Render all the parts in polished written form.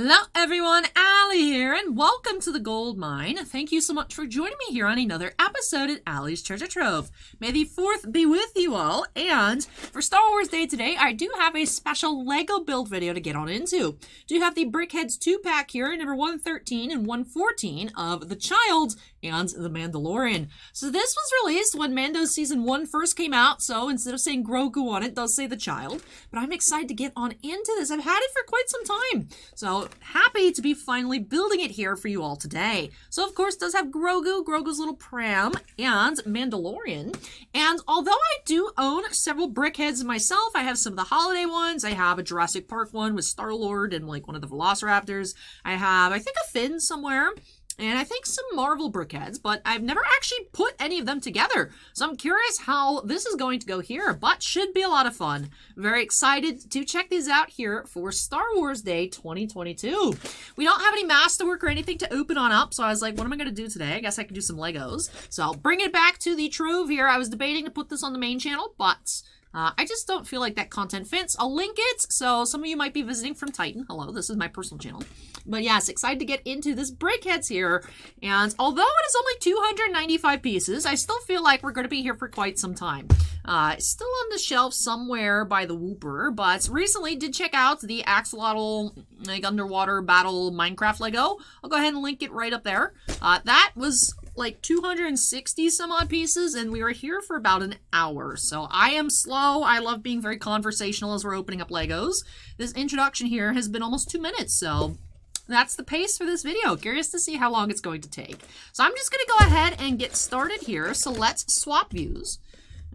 Hello everyone, Allie here, and welcome to the Gold Mine. Thank you so much for joining me here on another episode at Allie's Treasure Trove. May the 4th be with you all, and for Star Wars Day today, I do have a special Lego build video to get on into. Do have the Brickheads 2-pack here, number 113 and 114 of The Child and The Mandalorian. So this was released when Mando Season 1 first came out, so instead of saying Grogu on it, it does say The Child. But I'm excited to get on into this. I've had it for quite some time, so happy to be finally building it here for you all today. So of course it does have Grogu's little pram, and Mandalorian. And although I do own several Brickheads myself, I have some of the holiday ones. I have a Jurassic Park one with Star-Lord and like one of the Velociraptors. I have, I think, a Finn somewhere. And I think some Marvel Brickheads, but I've never actually put any of them together. So I'm curious how this is going to go here, but should be a lot of fun. Very excited to check these out here for Star Wars Day 2022. We don't have any masterwork or anything to open on up, so I was like, what am I going to do today? I guess I could do some Legos. So I'll bring it back to the Trove here. I was debating to put this on the main channel, but I just don't feel like that content fits. I'll link it, so some of you might be visiting from Titan. Hello, this is my personal channel. But yes, excited to get into this Brickheads here. And although it is only 295 pieces, I still feel like we're going to be here for quite some time. It's still on the shelf somewhere by the Whooper, but recently did check out the Axolotl like underwater battle Minecraft Lego. I'll go ahead and link it right up there. That was like 260 some odd pieces, and we were here for about an hour. So I am slow. I love being very conversational as we're opening up Legos. This introduction here has been almost 2 minutes, so that's the pace for this video. Curious to see how long it's going to take. So I'm just going to go ahead and get started here. So let's swap views.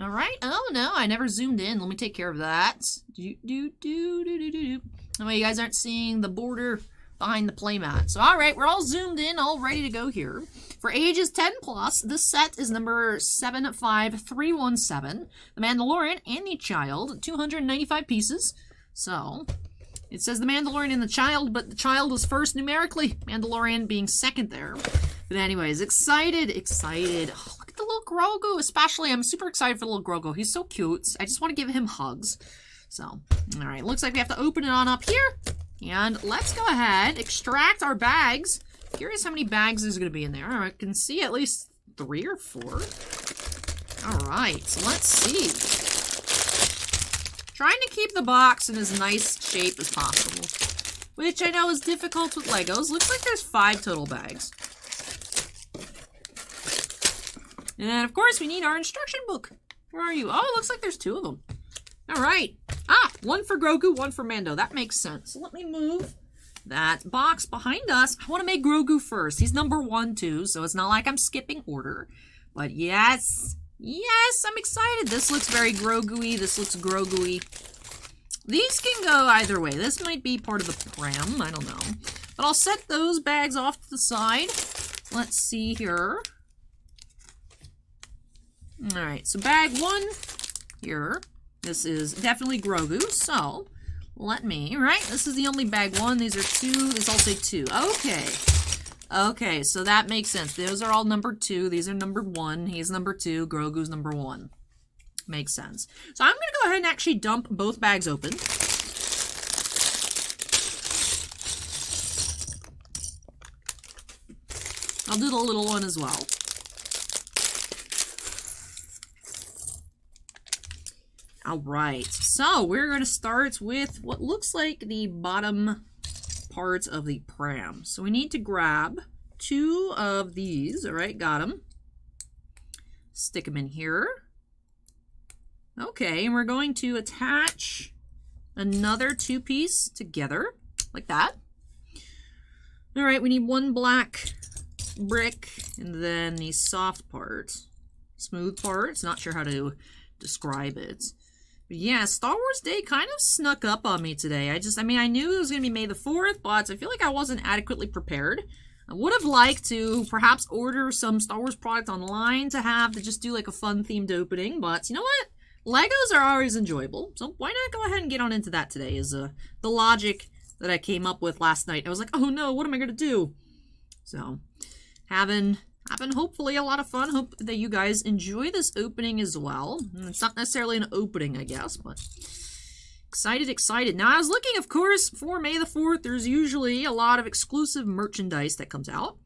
All right. Oh, no, I never zoomed in. Let me take care of that. That way you guys aren't seeing the border behind the playmat. So, all right, we're all zoomed in, all ready to go here. For ages 10 plus, this set is number 75317. The Mandalorian and the Child, 295 pieces. So it says the Mandalorian and the Child, but the Child was first numerically, Mandalorian being second there. But anyways, excited. Oh, look at the little Grogu. Especially, I'm super excited for the little Grogu. He's so cute. I just want to give him hugs. So, all right, looks like we have to open it on up here. And let's go ahead, extract our bags. Curious how many bags there's going to be in there. I can see at least 3 or 4. All right, so let's see. Trying to keep the box in as nice shape as possible, which I know is difficult with Legos. Looks like there's 5 total bags. And then, of course, we need our instruction book. Where are you? Oh, it looks like there's 2 of them. All right. Ah, 1 for Grogu, 1 for Mando. That makes sense. So let me move that box behind us. I want to make Grogu first. He's number 1, too, so it's not like I'm skipping order. But yes, I'm excited. This looks very Grogu-y. This looks Grogu-y. These can go either way. This might be part of the pram. I don't know. But I'll set those bags off to the side. Let's see here. All right, so bag 1 here. This is definitely Grogu, so let me, right? This is the only bag 1. These are 2. These all say 2. Okay. Okay, so that makes sense. Those are all number 2. These are number 1. He's number 2. Grogu's number 1. Makes sense. So I'm going to go ahead and actually dump both bags open. I'll do the little one as well. All right, so we're going to start with what looks like the bottom part of the pram. So we need to grab 2 of these. All right, got them. Stick them in here. Okay, and we're going to attach another 2-piece together, like that. All right, we need 1 black brick, and then the soft part, smooth part. Not sure how to describe it. But yeah, Star Wars Day kind of snuck up on me today. I knew it was going to be May the 4th, but I feel like I wasn't adequately prepared. I would have liked to perhaps order some Star Wars product online to just do like a fun themed opening, but you know what? Legos are always enjoyable, so why not go ahead and get on into that today is the logic that I came up with last night. I was like, oh no, what am I going to do? So, having hopefully a lot of fun. Hope that you guys enjoy this opening as well. It's not necessarily an opening, I guess, but Excited, excited. Now, I was looking, of course, for May the 4th. There's usually a lot of exclusive merchandise that comes out.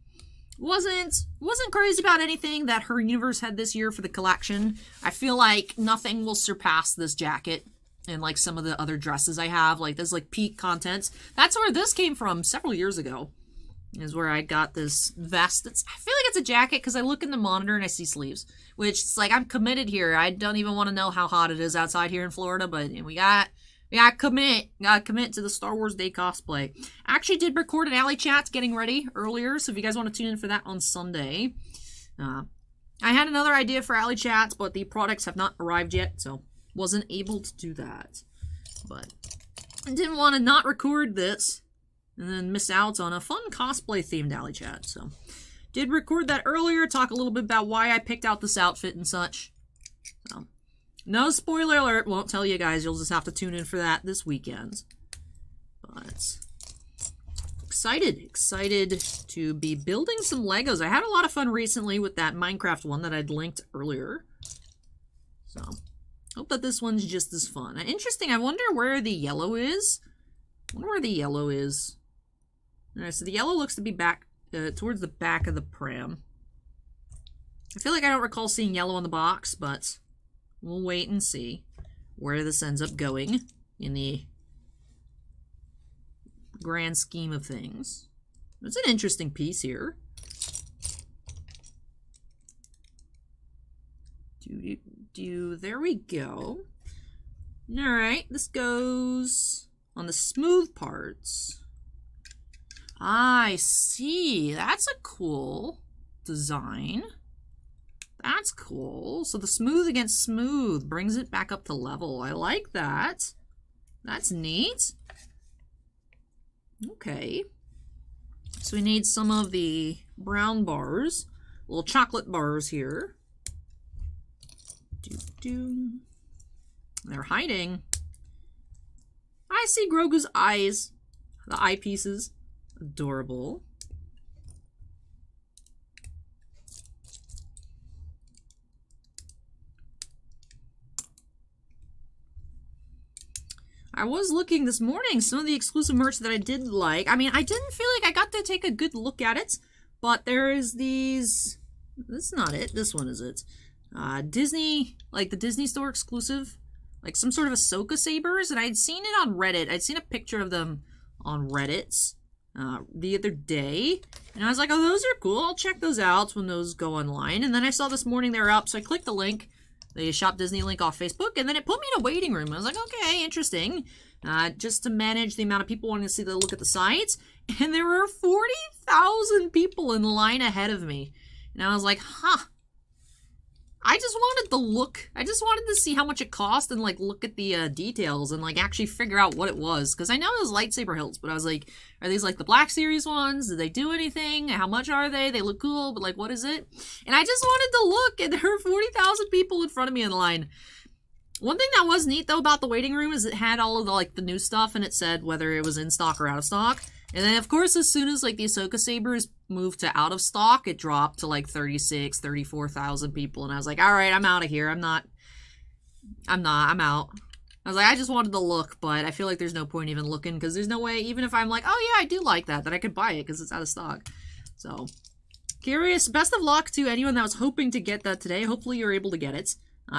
Wasn't crazy about anything that her universe had this year for the collection. I feel like nothing will surpass this jacket and like some of the other dresses I have. Like there's like peak contents. That's where this came from several years ago. Is where I got this vest. I feel like it's a jacket because I look in the monitor and I see sleeves. Which it's like I'm committed here. I don't even want to know how hot it is outside here in Florida, but we gotta commit to the Star Wars Day cosplay. I actually did record an alley chat getting ready earlier, so if you guys want to tune in for that on Sunday. I had another idea for alley chats, but the products have not arrived yet, so wasn't able to do that. But I didn't want to not record this and then miss out on a fun cosplay themed alley chat, so did record that earlier, talk a little bit about why I picked out this outfit and such. So no spoiler alert, won't tell you guys, you'll just have to tune in for that this weekend. But excited to be building some Legos. I had a lot of fun recently with that Minecraft one that I'd linked earlier. So hope that this one's just as fun. Interesting, I wonder where the yellow is. Alright, so the yellow looks to be back towards the back of the pram. I feel like I don't recall seeing yellow on the box, but we'll wait and see where this ends up going in the grand scheme of things. It's an interesting piece here. There we go. Alright, this goes on the smooth parts. I see. That's a cool design. That's cool. So the smooth against smooth brings it back up to level. I like that. That's neat. Okay. So we need some of the brown bars. Little chocolate bars here. They're hiding. I see Grogu's eyes. The eyepieces. Adorable. I was looking this morning, some of the exclusive merch that I did like. I mean, I didn't feel like I got to take a good look at it, but there is these... This is not it. This one is it. Disney, like the Disney Store exclusive, like some sort of Ahsoka sabers, and I'd seen it on Reddit. I'd seen a picture of them on Reddit the other day, and I was like, oh, those are cool. I'll check those out when those go online. And then I saw this morning they were up, so I clicked the link, the Shop Disney link off Facebook, and then it put me in a waiting room. I was like, okay, interesting. Just to manage the amount of people wanting to see the look at the sites, and there were 40,000 people in line ahead of me. And I was like, huh. I just wanted the look. I just wanted to see how much it cost and, like, look at the details and, like, actually figure out what it was. Because I know it was lightsaber hilts, but I was like, are these, like, the Black Series ones? Did they do anything? How much are they? They look cool, but, like, what is it? And I just wanted to look, and there were 40,000 people in front of me in line. One thing that was neat, though, about the waiting room is it had all of the, like, the new stuff, and it said whether it was in stock or out of stock. And then, of course, as soon as, like, the Ahsoka sabers moved to out of stock, it dropped to, like, 36, 34,000 people. And I was like, all right, I'm out of here. I'm out. I was like, I just wanted to look, but I feel like there's no point even looking, because there's no way, even if I'm like, oh, yeah, I do like that I could buy it, because it's out of stock. So, curious. Best of luck to anyone that was hoping to get that today. Hopefully you're able to get it.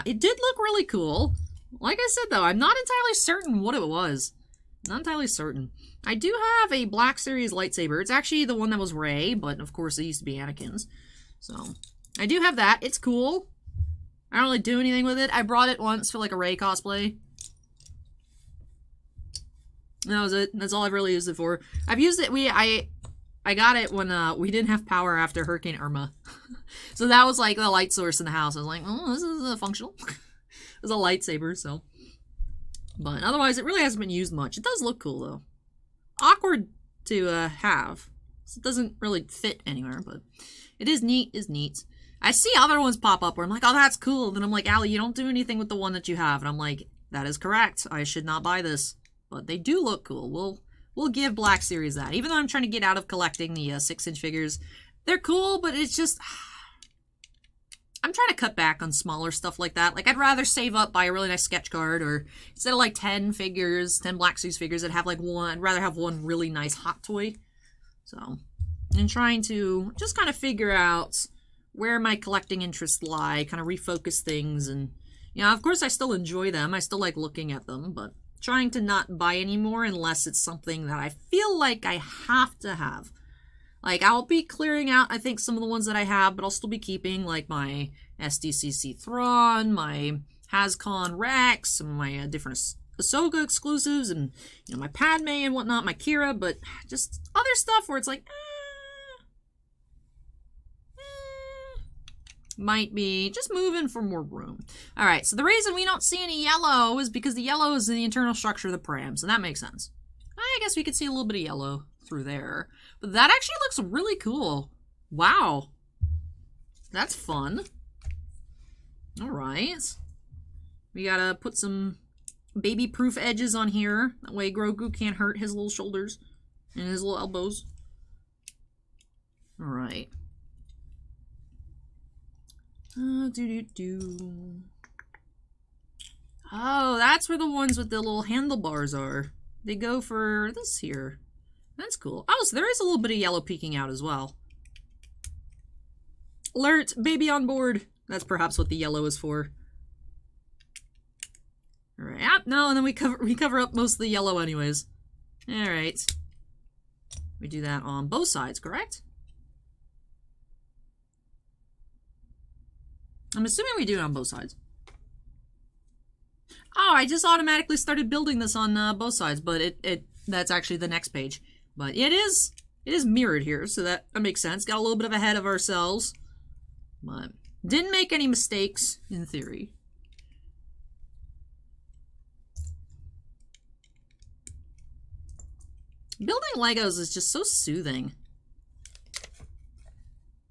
It did look really cool. Like I said, though, I'm not entirely certain what it was. Not entirely certain. I do have a Black Series lightsaber. It's actually the one that was Rey, but of course it used to be Anakin's. So, I do have that. It's cool. I don't really do anything with it. I brought it once for like a Rey cosplay. That was it. That's all I've really used it for. I've used it, I got it when we didn't have power after Hurricane Irma. So that was like the light source in the house. I was like, oh, this is functional. It was a lightsaber, so. But otherwise, it really hasn't been used much. It does look cool, though. Awkward to have. So it doesn't really fit anywhere, but it is neat, I see other ones pop up where I'm like, oh, that's cool. Then I'm like, Allie, you don't do anything with the one that you have. And I'm like, that is correct. I should not buy this. But they do look cool. We'll give Black Series that. Even though I'm trying to get out of collecting the 6-inch figures. They're cool, but it's just... I'm trying to cut back on smaller stuff like that. Like, I'd rather save up, buy a really nice sketch card, or instead of like 10 figures, 10 Black Series figures, I'd have like one, I'd rather have one really nice hot toy. So, I'm trying to just kind of figure out where my collecting interests lie, kind of refocus things, and, you know, of course I still enjoy them, I still like looking at them, but trying to not buy anymore unless it's something that I feel like I have to have. Like, I'll be clearing out, I think, some of the ones that I have, but I'll still be keeping, like, my SDCC Thrawn, my HasCon Rex, some of my different Ahsoka exclusives, and, you know, my Padme and whatnot, my Kira, but just other stuff where it's like, might be just moving for more room. Alright, so the reason we don't see any yellow is because the yellow is in the internal structure of the params, and that makes sense. I guess we could see a little bit of yellow through there. But that actually looks really cool. Wow. That's fun. Alright. We gotta put some baby-proof edges on here. That way Grogu can't hurt his little shoulders and his little elbows. Alright. Oh, that's where the ones with the little handlebars are. They go for this here. That's cool. Oh, so there is a little bit of yellow peeking out as well. Alert! Baby on board! That's perhaps what the yellow is for. Alright, no, and then we cover up most of the yellow anyways. Alright. We do that on both sides, correct? I'm assuming we do it on both sides. Oh, I just automatically started building this on both sides, but that's actually the next page. But it is mirrored here, so that makes sense. Got a little bit of ahead of ourselves, but didn't make any mistakes in theory. Building Legos is just so soothing.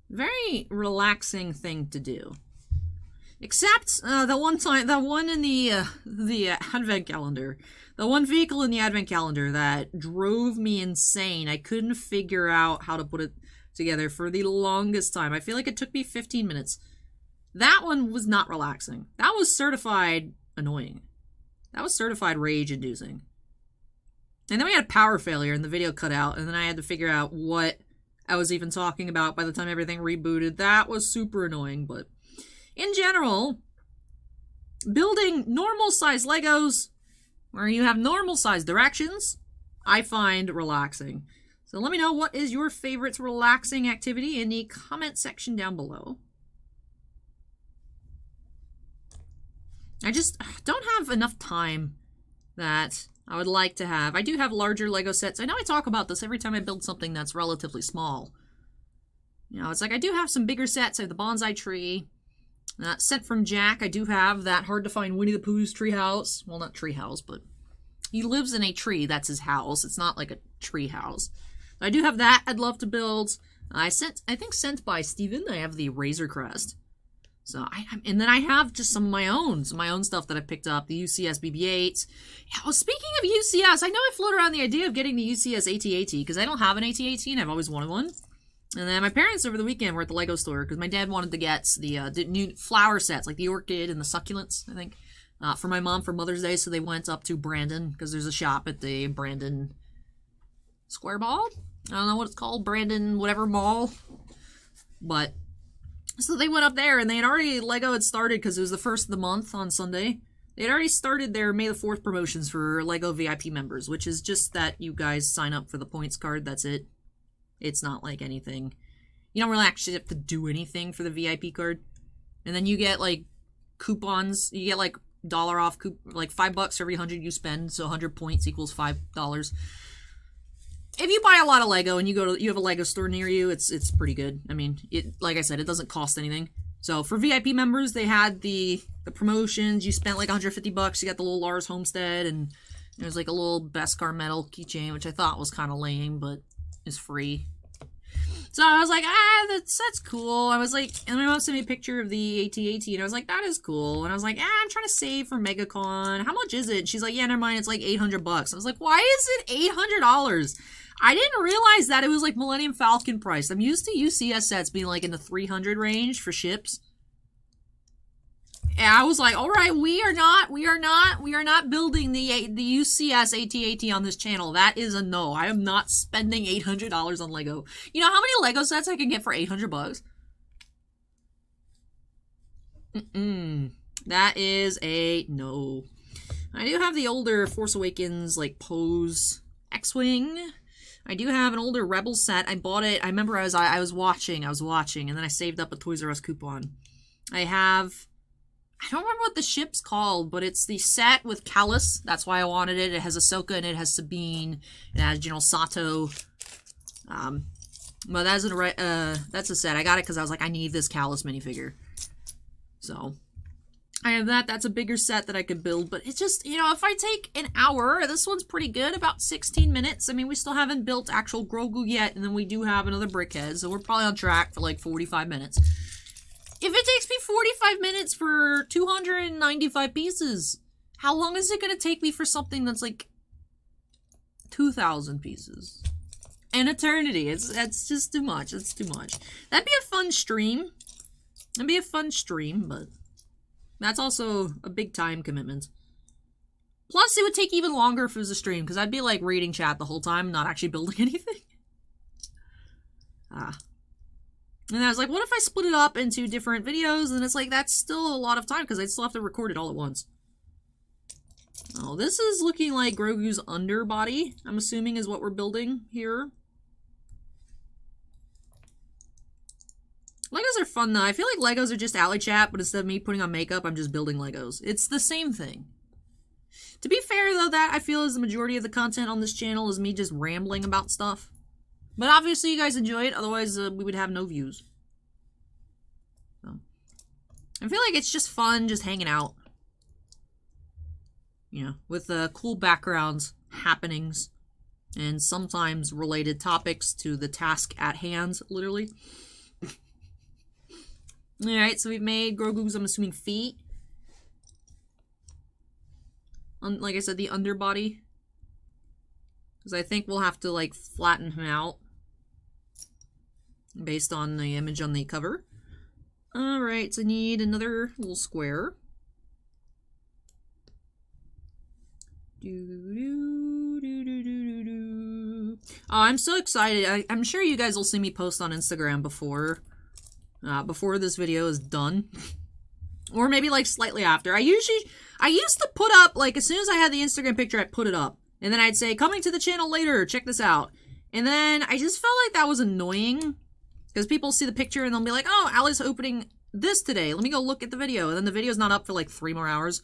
Very relaxing thing to do. Except the one in the advent calendar. The one vehicle in the advent calendar that drove me insane. I couldn't figure out how to put it together for the longest time. I feel like it took me 15 minutes. That one was not relaxing. That was certified annoying. That was certified rage-inducing. And then we had a power failure and the video cut out, and then I had to figure out what I was even talking about by the time everything rebooted. That was super annoying, but in general, building normal-sized Legos where you have normal-sized directions, I find relaxing. So let me know what is your favorite relaxing activity in the comment section down below. I just don't have enough time that I would like to have. I do have larger Lego sets. I know I talk about this every time I build something that's relatively small. You know, it's like I do have some bigger sets. I have the bonsai tree. Sent from Jack, I do have that hard-to-find Winnie the Pooh's treehouse. Well, not treehouse, but he lives in a tree. That's his house. It's not like a tree house. I do have that I'd love to build. I think sent by Steven, I have the Razor Crest. So, and then I have just some of my own stuff that I picked up. The UCS BB-8. Yeah, well, speaking of UCS, I know I float around the idea of getting the UCS AT-AT, because I don't have an AT-AT, and I've always wanted one. And then my parents over the weekend were at the Lego store because my dad wanted to get the new flower sets, like the orchid and the succulents, I think, for my mom for Mother's Day. So they went up to Brandon because there's a shop at the Brandon Square Mall. I don't know what it's called, Brandon whatever mall. But, so they went up there and they had already, Lego had started because it was the first of the month on Sunday. They had already started their May the 4th promotions for Lego VIP members, which is just that you guys sign up for the points card, that's it. It's not like anything. You don't really actually have to do anything for the VIP card. And then you get, like, coupons. You get, like, $1 off, like, $5 for every 100 you spend. So 100 points equals $5. If you buy a lot of Lego and you have a Lego store near you, it's pretty good. I mean, like I said, it doesn't cost anything. So for VIP members, they had the promotions. You spent, like, $150. You got the little Lars Homestead. And there's, like, a little Beskar metal keychain, which I thought was kind of lame, but is free. So I was like, that's cool. I was like, and my mom sent me a picture of the AT-AT, and I was like, that is cool. And I was like, I'm trying to save for MegaCon. How much is it? And she's like, yeah, never mind, it's like $800. I was like, why is it $800? I didn't realize that it was like Millennium Falcon price. I'm used to UCS sets being like in the $300 range for ships. And I was like, all right, we are not building the UCS AT-AT on this channel. That is a no. I am not spending $800 on Lego. You know how many Lego sets I can get for 800 bucks? That is a no. I do have the older Force Awakens, like, Pose X-Wing. I do have an older Rebel set. I bought it. I remember I was watching, and then I saved up a Toys R Us coupon. I don't remember what the ship's called, but it's the set with Kallus. That's why I wanted it. It has Ahsoka and it has Sabine. It has General Sato. But that's a set. I got it because I was like, I need this Kallus minifigure. So I have that. That's a bigger set that I could build. But it's just, you know, if I take an hour, this one's pretty good. About 16 minutes. I mean, we still haven't built actual Grogu yet. And then we do have another Brickhead. So we're probably on track for like 45 minutes. If it takes me 45 minutes for 295 pieces, how long is it going to take me for something that's like 2,000 pieces? An eternity. It's just too much. It's too much. That'd be a fun stream. That'd be a fun stream, but that's also a big time commitment. Plus, it would take even longer if it was a stream, because I'd be like reading chat the whole time, not actually building anything. And I was like, what if I split it up into different videos? And it's like, that's still a lot of time because I'd still have to record it all at once. Oh, this is looking like Grogu's underbody, I'm assuming is what we're building here. Legos are fun though. I feel like Legos are just alley chat, but instead of me putting on makeup, I'm just building Legos. It's the same thing. To be fair though, that I feel is the majority of the content on this channel is me just rambling about stuff. But obviously you guys enjoy it, otherwise we would have no views. So, I feel like it's just fun just hanging out. You know, with cool backgrounds, happenings, and sometimes related topics to the task at hand, literally. Alright, so we've made Grogu's, I'm assuming, feet. Like I said, the underbody. Because I think we'll have to, like, flatten him out. Based on the image on the cover. Alright, so I need another little square. Oh, I'm so excited. I'm sure you guys will see me post on Instagram before this video is done. Or maybe like slightly after. I used to put up, like as soon as I had the Instagram picture, I'd put it up. And then I'd say, coming to the channel later, check this out. And then I just felt like that was annoying. Because people see the picture and they'll be like, oh, Allie's opening this today. Let me go look at the video. And then the video's not up for like 3 more hours.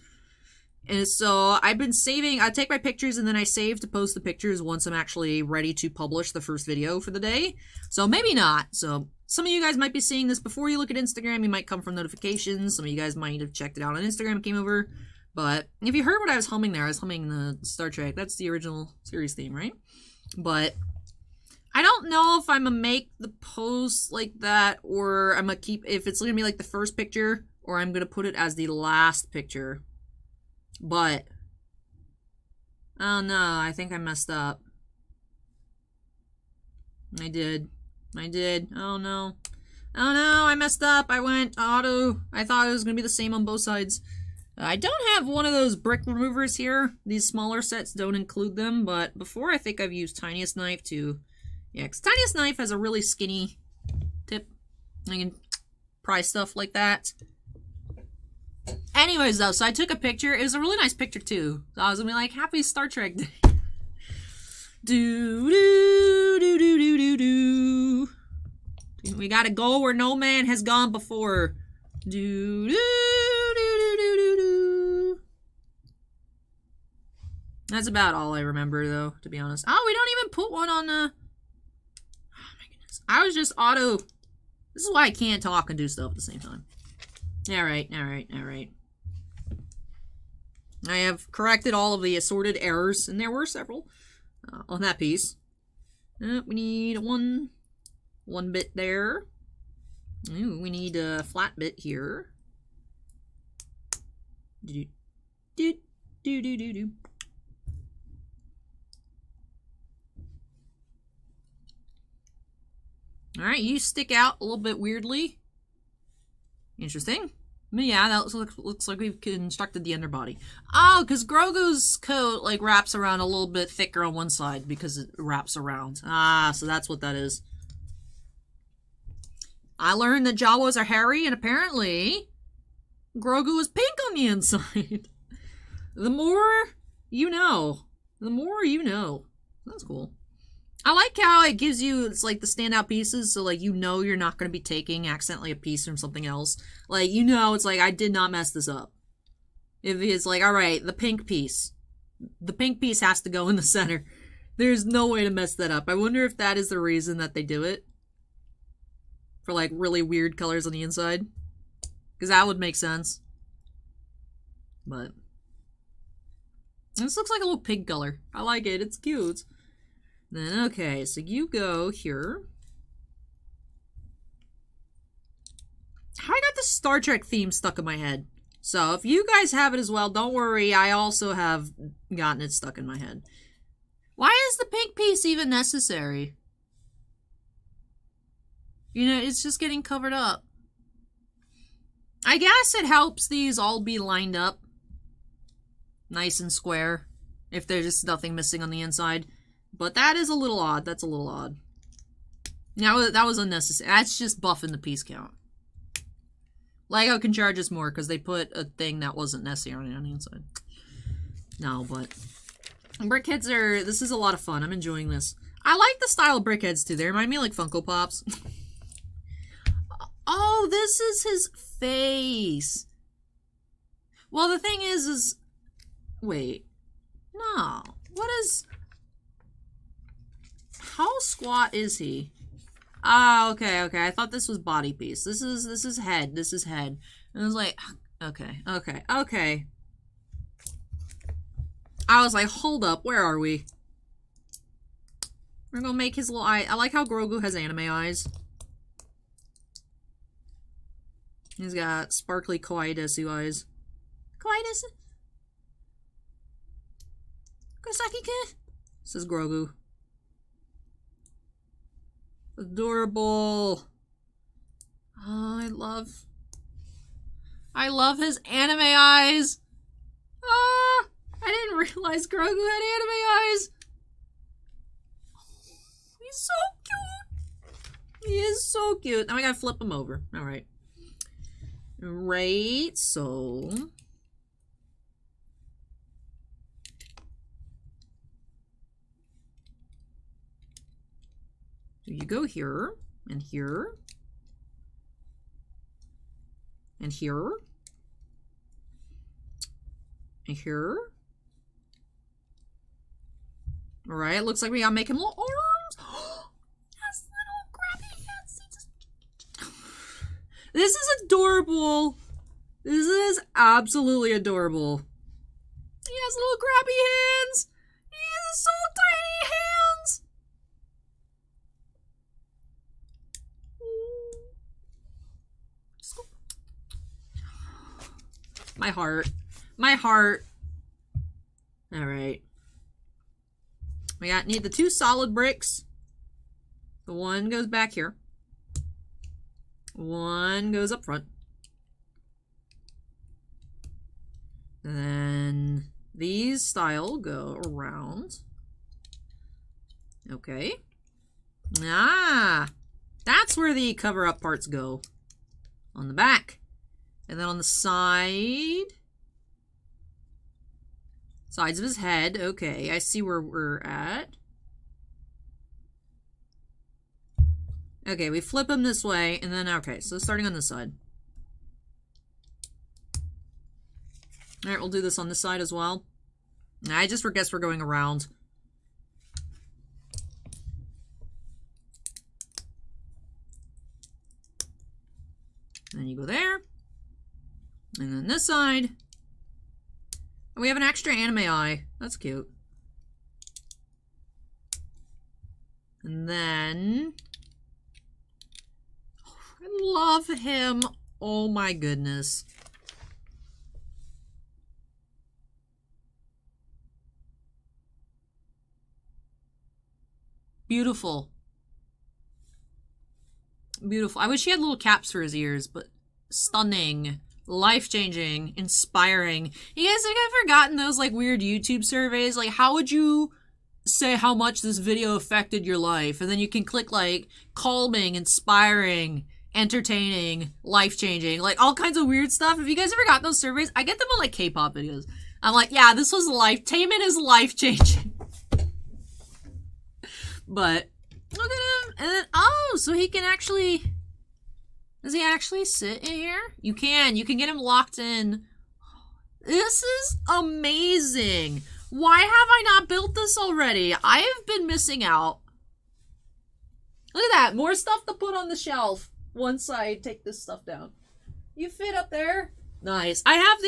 And so I've been saving. I take my pictures and then I save to post the pictures once I'm actually ready to publish the first video for the day. So maybe not. So some of you guys might be seeing this before you look at Instagram. You might come from notifications. Some of you guys might have checked it out on Instagram and came over. But if you heard what I was humming there, I was humming the Star Trek. That's the original series theme, right? But I don't know if I'm gonna make the post like that or I'm gonna keep, if it's gonna be like the first picture or I'm gonna put it as the last picture. But, oh no, I think I messed up. I did. Oh no. Oh no, I messed up. I went auto. I thought it was gonna be the same on both sides. I don't have one of those brick removers here. These smaller sets don't include them, but before I think I've used Tiniest Knife to... Yeah, because Tiniest Knife has a really skinny tip. I can pry stuff like that. Anyways, though, so I took a picture. It was a really nice picture, too. So I was gonna be like, happy Star Trek Day. Do. We gotta go where no man has gone before. That's about all I remember, though, to be honest. Oh, we don't even put one on the... Oh, my goodness. I was just auto... This is why I can't talk and do stuff at the same time. Alright. I have corrected all of the assorted errors, and there were several on that piece. We need one bit there. Ooh, we need a flat bit here. Do. Alright, you stick out a little bit weirdly. Interesting. Yeah, that looks like we've constructed the underbody. Oh, because Grogu's coat, like, wraps around a little bit thicker on one side because it wraps around. Ah, so that's what that is. I learned that Jawas are hairy, and apparently Grogu is pink on the inside. The more you know. The more you know. That's cool. I like how it gives you, it's like the standout pieces, so like you know you're not going to be taking accidentally a piece from something else. Like, you know, it's like, I did not mess this up. If it's like, alright, the pink piece. The pink piece has to go in the center. There's no way to mess that up. I wonder if that is the reason that they do it. For like really weird colors on the inside. Because that would make sense. But this looks like a little pig color. I like it. It's cute. Then, okay, so you go here. I got the Star Trek theme stuck in my head. So if you guys have it as well, don't worry. I also have gotten it stuck in my head. Why is the pink piece even necessary? You know, it's just getting covered up. I guess it helps these all be lined up. Nice and square. If there's just nothing missing on the inside. But that is a little odd. That's a little odd. Now, that was unnecessary. That's just buffing the piece count. Lego can charge us more because they put a thing that wasn't necessary on the inside. No, but Brickheads are... This is a lot of fun. I'm enjoying this. I like the style of Brickheads too. They remind me of like Funko Pops. Oh, this is his face. Well, the thing is... Wait. No. What is... How squat is he? Ah, okay. I thought this was body piece. This is head. This is head. And I was like, okay. I was like, hold up, where are we? We're gonna make his little eye. I like how Grogu has anime eyes. He's got sparkly kawaii desu eyes. Kawaii desu? Kosaki-kun? Says Grogu. Adorable. Oh, I love his anime eyes. Ah, I didn't realize Grogu had anime eyes. He's so cute. He is so cute. Now I gotta flip him over. All right. Right, so... So you go here, and here, and here, and here. Alright, it looks like we gotta make him little arms. Yes, little grabby hands. This is adorable. This is absolutely adorable. He has little grabby hands. He has so tiny hands. My heart. My heart. Alright. We need the 2 solid bricks. The one goes back here. One goes up front. And then these style go around. Okay. Ah! That's where the cover-up parts go. On the back. And then on the side... Sides of his head. Okay, I see where we're at. Okay, we flip him this way, and then, okay, so starting on this side. Alright, we'll do this on this side as well. I just guess we're going around. And then you go there. And then this side. And we have an extra anime eye. That's cute. And then... I love him. Oh my goodness. Beautiful. Beautiful. I wish he had little caps for his ears, but stunning. life-changing, inspiring. You guys have ever gotten those like weird YouTube surveys? Like, how would you say how much this video affected your life? And then you can click like calming, inspiring, entertaining, life-changing, like all kinds of weird stuff. Have you guys ever got those surveys? I get them on like K-pop videos. I'm like, yeah, this was life-tainment is life-changing. But look at him. And then, oh, so he can actually, does he actually sit in here? You can get him locked in. This is amazing. Why have I not built this already? I have been missing out. Look at that. More stuff to put on the shelf once I take this stuff down. You fit up there. Nice. I have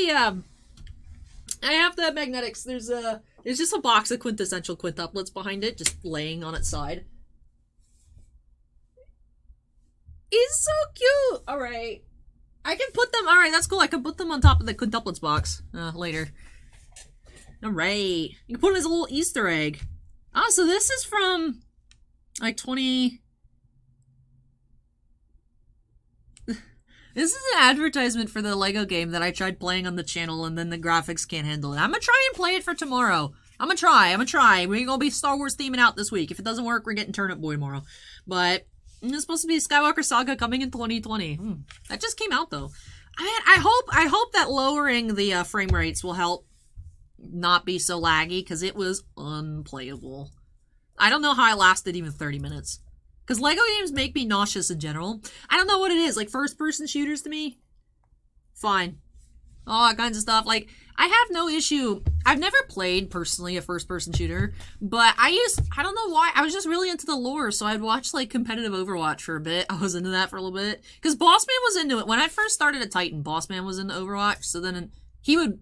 the magnetics. There's just a box of quintessential quintuplets behind it, just laying on its side. It's so cute. All right. I can put them, all right, that's cool. I can put them on top of the quintuplets box later. All right. You can put them as a little Easter egg. Oh, so this is from like 20... This is an advertisement for the Lego game that I tried playing on the channel and then the graphics can't handle it. I'm gonna try and play it for tomorrow. I'm gonna try. We're gonna be Star Wars theming out this week. If it doesn't work, we're getting Turnip Boy tomorrow. But it's supposed to be Skywalker Saga coming in 2020. That just came out though. I hope that lowering the frame rates will help not be so laggy, because it was unplayable. I don't know how I lasted even 30 minutes. Because Lego games make me nauseous in general. I don't know what it is. Like, first-person shooters to me? Fine. All that kinds of stuff. Like, I have no issue. I've never played, personally, a first-person shooter. But I don't know why. I was just really into the lore. So I'd watch, like, competitive Overwatch for a bit. I was into that for a little bit. Because Bossman was into it. When I first started at Titan, Bossman was into Overwatch. So then he would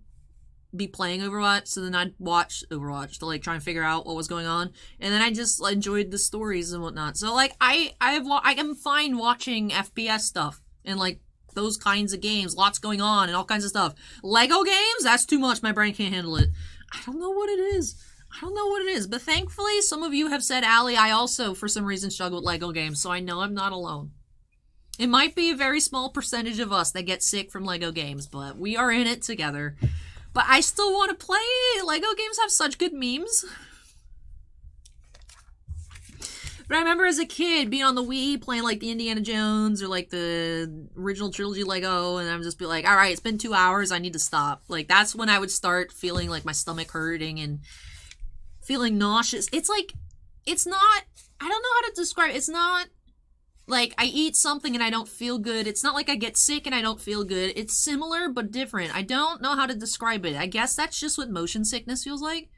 be playing Overwatch, so then I'd watch Overwatch to like try and figure out what was going on, and then I just enjoyed the stories and whatnot. So like I am fine watching FPS stuff and like those kinds of games, lots going on and all kinds of stuff. Lego games, that's too much. My brain can't handle it. I don't know what it is. But thankfully some of you have said, Allie, I also for some reason struggle with Lego games, so I know I'm not alone. It might be a very small percentage of us that get sick from Lego games, but we are in it together. But I still want to play it. Lego games have such good memes. But I remember as a kid being on the Wii playing like the Indiana Jones or like the original trilogy Lego, and I would just be like, all right, it's been 2 hours, I need to stop. Like, that's when I would start feeling like my stomach hurting and feeling nauseous. It's like, it's not, I don't know how to describe it. It's not like I eat something and I don't feel good. It's not like I get sick and I don't feel good. It's similar but different. I don't know how to describe it. I guess that's just what motion sickness feels like.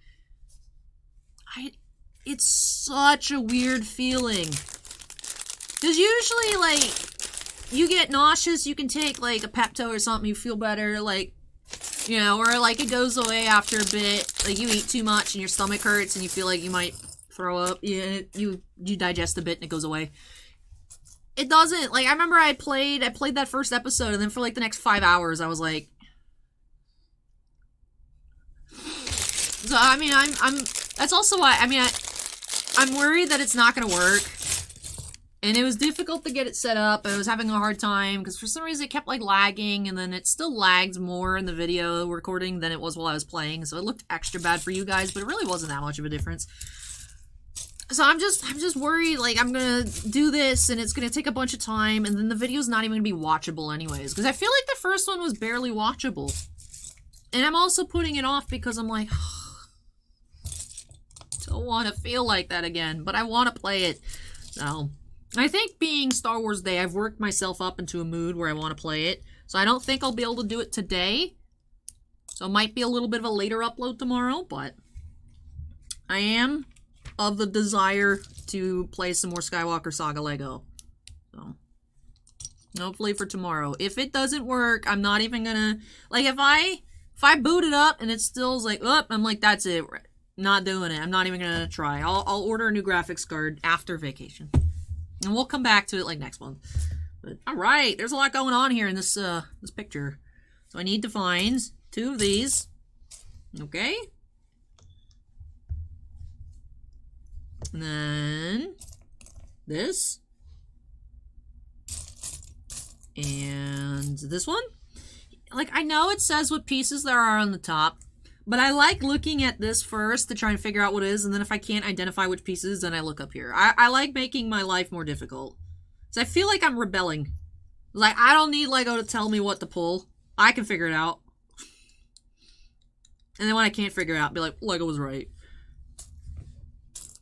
It's such a weird feeling. Because usually, like, you get nauseous, you can take, like, a Pepto or something, you feel better, like, you know, or, like, it goes away after a bit. Like, you eat too much and your stomach hurts and you feel like you might throw up. You digest a bit and it goes away. It doesn't. Like, I remember I played that first episode, and then for, like, the next 5 hours, I was like... So, I mean, that's also why, I mean, I'm worried that it's not gonna work. And it was difficult to get it set up. I was having a hard time, because for some reason it kept, like, lagging, and then it still lagged more in the video recording than it was while I was playing, so it looked extra bad for you guys, but it really wasn't that much of a difference. So I'm just worried, like, I'm gonna do this, and it's gonna take a bunch of time, and then the video's not even gonna be watchable anyways. Because I feel like the first one was barely watchable. And I'm also putting it off because I'm like, don't want to feel like that again, but I want to play it. So, I think being Star Wars Day, I've worked myself up into a mood where I want to play it. So I don't think I'll be able to do it today. So it might be a little bit of a later upload tomorrow, but I am of the desire to play some more Skywalker Saga Lego. So, hopefully for tomorrow. If it doesn't work, I'm not even gonna... Like, if I boot it up and it still's like, oh, I'm like, that's it. Not doing it. I'm not even gonna try. I'll order a new graphics card after vacation. And we'll come back to it, like, next month. But, alright, there's a lot going on here in this, this picture. So I need to find 2 of these. Okay. And then this. And this one. like, I know it says what pieces there are on the top, but I like looking at this first to try and figure out what it is, and then if I can't identify which pieces, then I look up here. I like making my life more difficult. So I feel like I'm rebelling. Like, I don't need Lego to tell me what to pull. I can figure it out. And then when I can't figure it out, be like, Lego was right.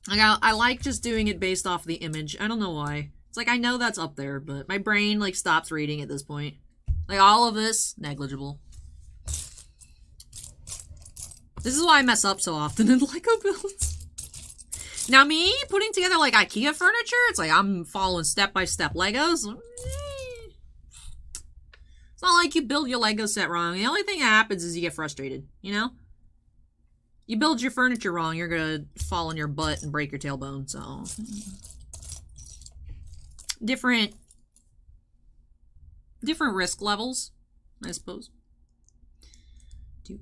Like, I like just doing it based off the image. I don't know why. It's like, I know that's up there, but my brain, like, stops reading at this point. Like, all of this, negligible. This is why I mess up so often in Lego builds. Now, me putting together, like, IKEA furniture, it's like I'm following step-by-step Legos. It's not like you build your Lego set wrong. The only thing that happens is you get frustrated, you know? You build your furniture wrong, you're gonna fall on your butt and break your tailbone, so... Different risk levels, I suppose. I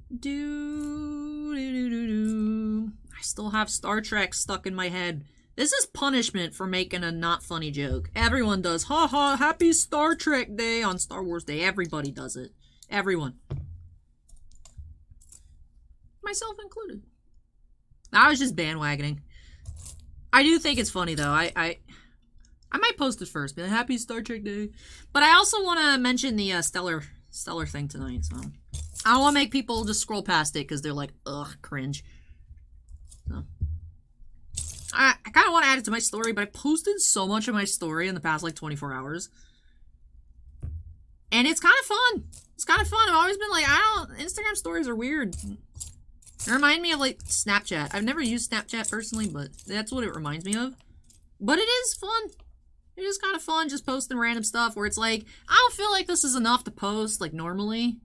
still have Star Trek stuck in my head. This is punishment for making a not funny joke. Everyone does, ha ha, happy Star Trek Day on Star Wars Day. Everybody does it. Everyone. Myself included. I was just bandwagoning. I do think it's funny, though. I might post it first. Be like, happy Star Trek Day. But I also want to mention the stellar thing tonight, so... I don't want to make people just scroll past it because they're like, ugh, cringe. So. I kind of want to add it to my story, but I posted so much of my story in the past, like, 24 hours. And it's kind of fun. It's kind of fun. I've always been like, Instagram stories are weird. They remind me of, like, Snapchat. I've never used Snapchat personally, but that's what it reminds me of. But it is fun. It is kind of fun just posting random stuff where it's like, I don't feel like this is enough to post, like, normally.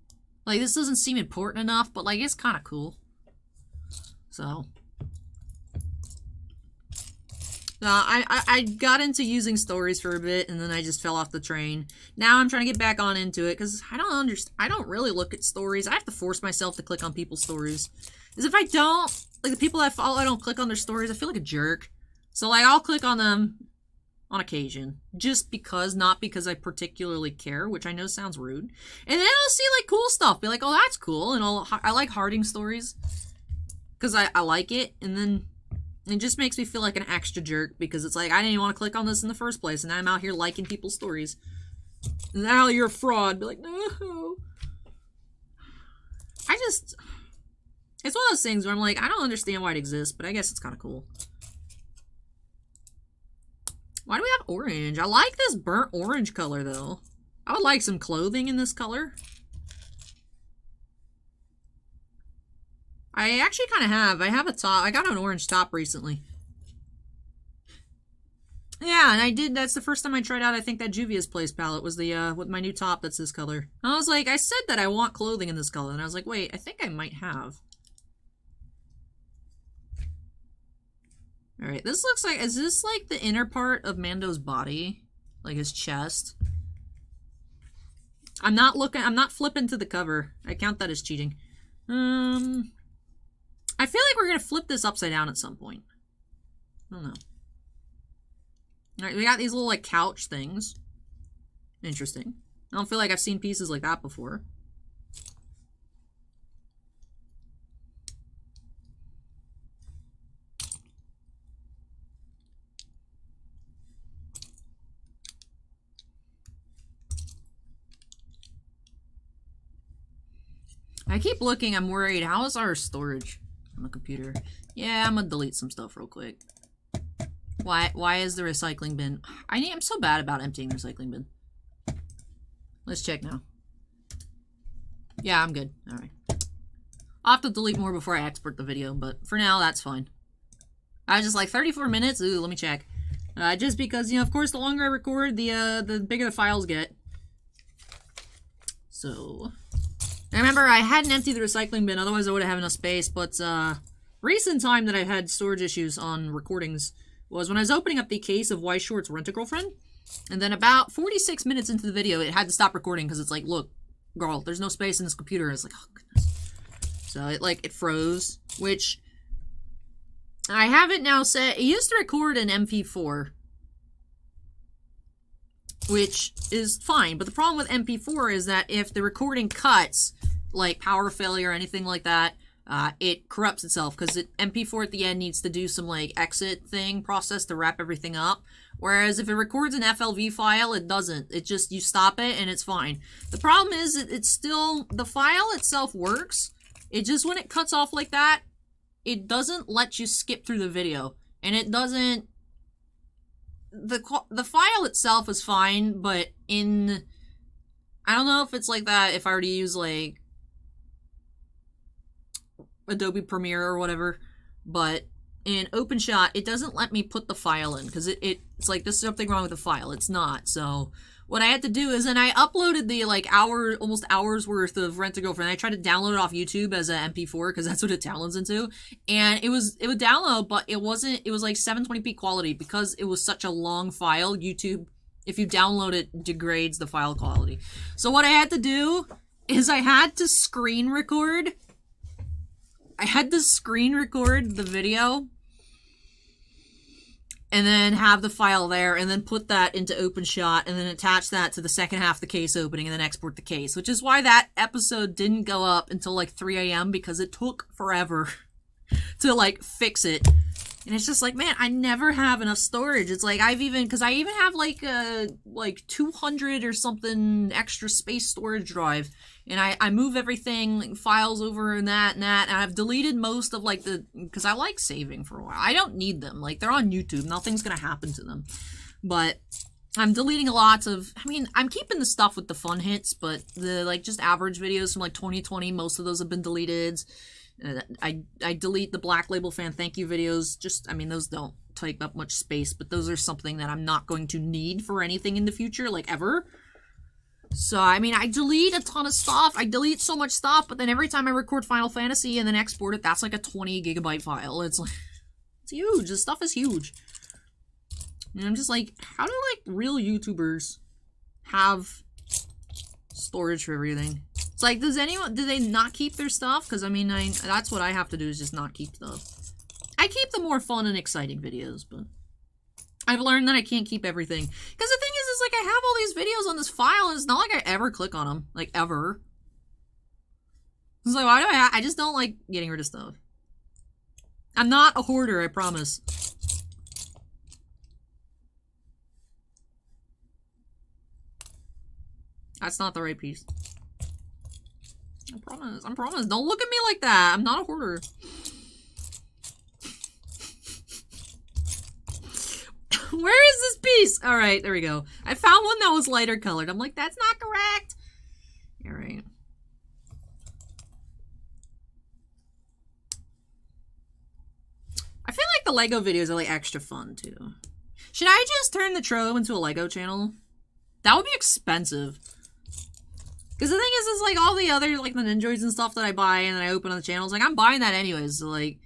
Like, this doesn't seem important enough, but, like, it's kind of cool. So. I got into using stories for a bit, and then I just fell off the train. Now I'm trying to get back on into it, because I don't really look at stories. I have to force myself to click on people's stories. Because if I don't, like, the people I follow, I don't click on their stories, I feel like a jerk. So, like, I'll click on them on occasion. Just because, not because I particularly care, which I know sounds rude. And then I'll see, like, cool stuff. Be like, oh, that's cool. And I like Harding stories. Because I like it. And then it just makes me feel like an extra jerk. Because it's like, I didn't even want to click on this in the first place. And I'm out here liking people's stories. And now you're a fraud. Be like, no. It's one of those things where I'm like, I don't understand why it exists. But I guess it's kind of cool. Why do we have orange? I like this burnt orange color, though. I would like some clothing in this color. I actually kind of have. I have a top. I got an orange top recently. Yeah, and I did. That's the first time I tried out, I think, that Juvia's Place palette was the, with my new top that's this color. And I was like, I said that I want clothing in this color. And I was like, wait, I think I might have. Alright, this looks like, is this like the inner part of Mando's body? Like his chest? I'm not flipping to the cover. I count that as cheating. I feel like we're gonna flip this upside down at some point. I don't know. Alright, we got these little like couch things. Interesting. I don't feel like I've seen pieces like that before. I keep looking, I'm worried. How is our storage on the computer? Yeah, I'm gonna delete some stuff real quick. Why is the recycling bin? I'm so bad about emptying the recycling bin. Let's check now. Yeah, I'm good. Alright. I'll have to delete more before I export the video, but for now, that's fine. I was just like, 34 minutes? Ooh, let me check. Just because, you know, of course, the longer I record, the bigger the files get. So... I remember I hadn't emptied the recycling bin, otherwise I would have enough space, but recent time that I've had storage issues on recordings was when I was opening up the case of Weiss Schwartz Rent-A-Girlfriend, and then about 46 minutes into the video, it had to stop recording because it's like, look, girl, there's no space in this computer. It's like, oh, goodness. So it froze, which I have it now set. It used to record in MP4. which is fine. But the problem with MP4 is that if the recording cuts, like power failure or anything like that, it corrupts itself, because MP4 at the end needs to do some like exit thing process to wrap everything up. Whereas if it records an FLV file, it doesn't. It just, you stop it and it's fine. The problem is it's still, the file itself works. It just, when it cuts off like that, it doesn't let you skip through the video. And it doesn't, the file itself is fine, but in, I don't know if it's like that if I were to use like Adobe Premiere or whatever, but in OpenShot, it doesn't let me put the file in, because it's like, there's something wrong with the file. It's not. So what I had to do is, and I uploaded the like almost hour's worth of Rent a Girlfriend. I tried to download it off YouTube as an MP4, because that's what it downloads into, and it would download, but it was like 720p quality, because it was such a long file. YouTube, if you download it, degrades the file quality. So what I had to do is I had to screen record. I had to screen record the video and then have the file there, and then put that into OpenShot, and then attach that to the second half of the case opening, and then export the case, which is why that episode didn't go up until like 3 a.m. because it took forever to like fix it. And it's just like, man, I never have enough storage. It's like, because I even have like a 200 or something extra space storage drive. And I move everything, like, files over and that, and I've deleted most of like because I like saving for a while. I don't need them. Like, they're on YouTube. Nothing's gonna happen to them. But I'm deleting lots of, I mean, I'm keeping the stuff with the fun hits, but the like just average videos from like 2020, most of those have been deleted. I delete the Black Label fan thank you videos. Just, I mean, those don't take up much space, but those are something that I'm not going to need for anything in the future, like ever. So, I mean, I delete a ton of stuff. I delete so much stuff, but then every time I record Final Fantasy and then export it, that's like a 20 gigabyte file. It's like, it's huge. This stuff is huge. And I'm just like, how do like real YouTubers have storage for everything? It's like, do they not keep their stuff? Because, I mean, that's what I have to do, is just not keep stuff. I keep the more fun and exciting videos, but I've learned that I can't keep everything. Because the thing is like, I have all these videos on this file, and it's not like I ever click on them. Like, ever. It's like, why do I just don't like getting rid of stuff. I'm not a hoarder, I promise. That's not the right piece. I promise. I promise. Don't look at me like that. I'm not a hoarder. Where is this piece? Alright, there we go. I found one that was lighter colored. I'm like, that's not correct. Alright. I feel like the Lego videos are like extra fun too. Should I just turn the Trove into a Lego channel? That would be expensive. Because the thing is like all the other, like the Ninjoids and stuff that I buy and then I open on the channels, like I'm buying that anyways, so like,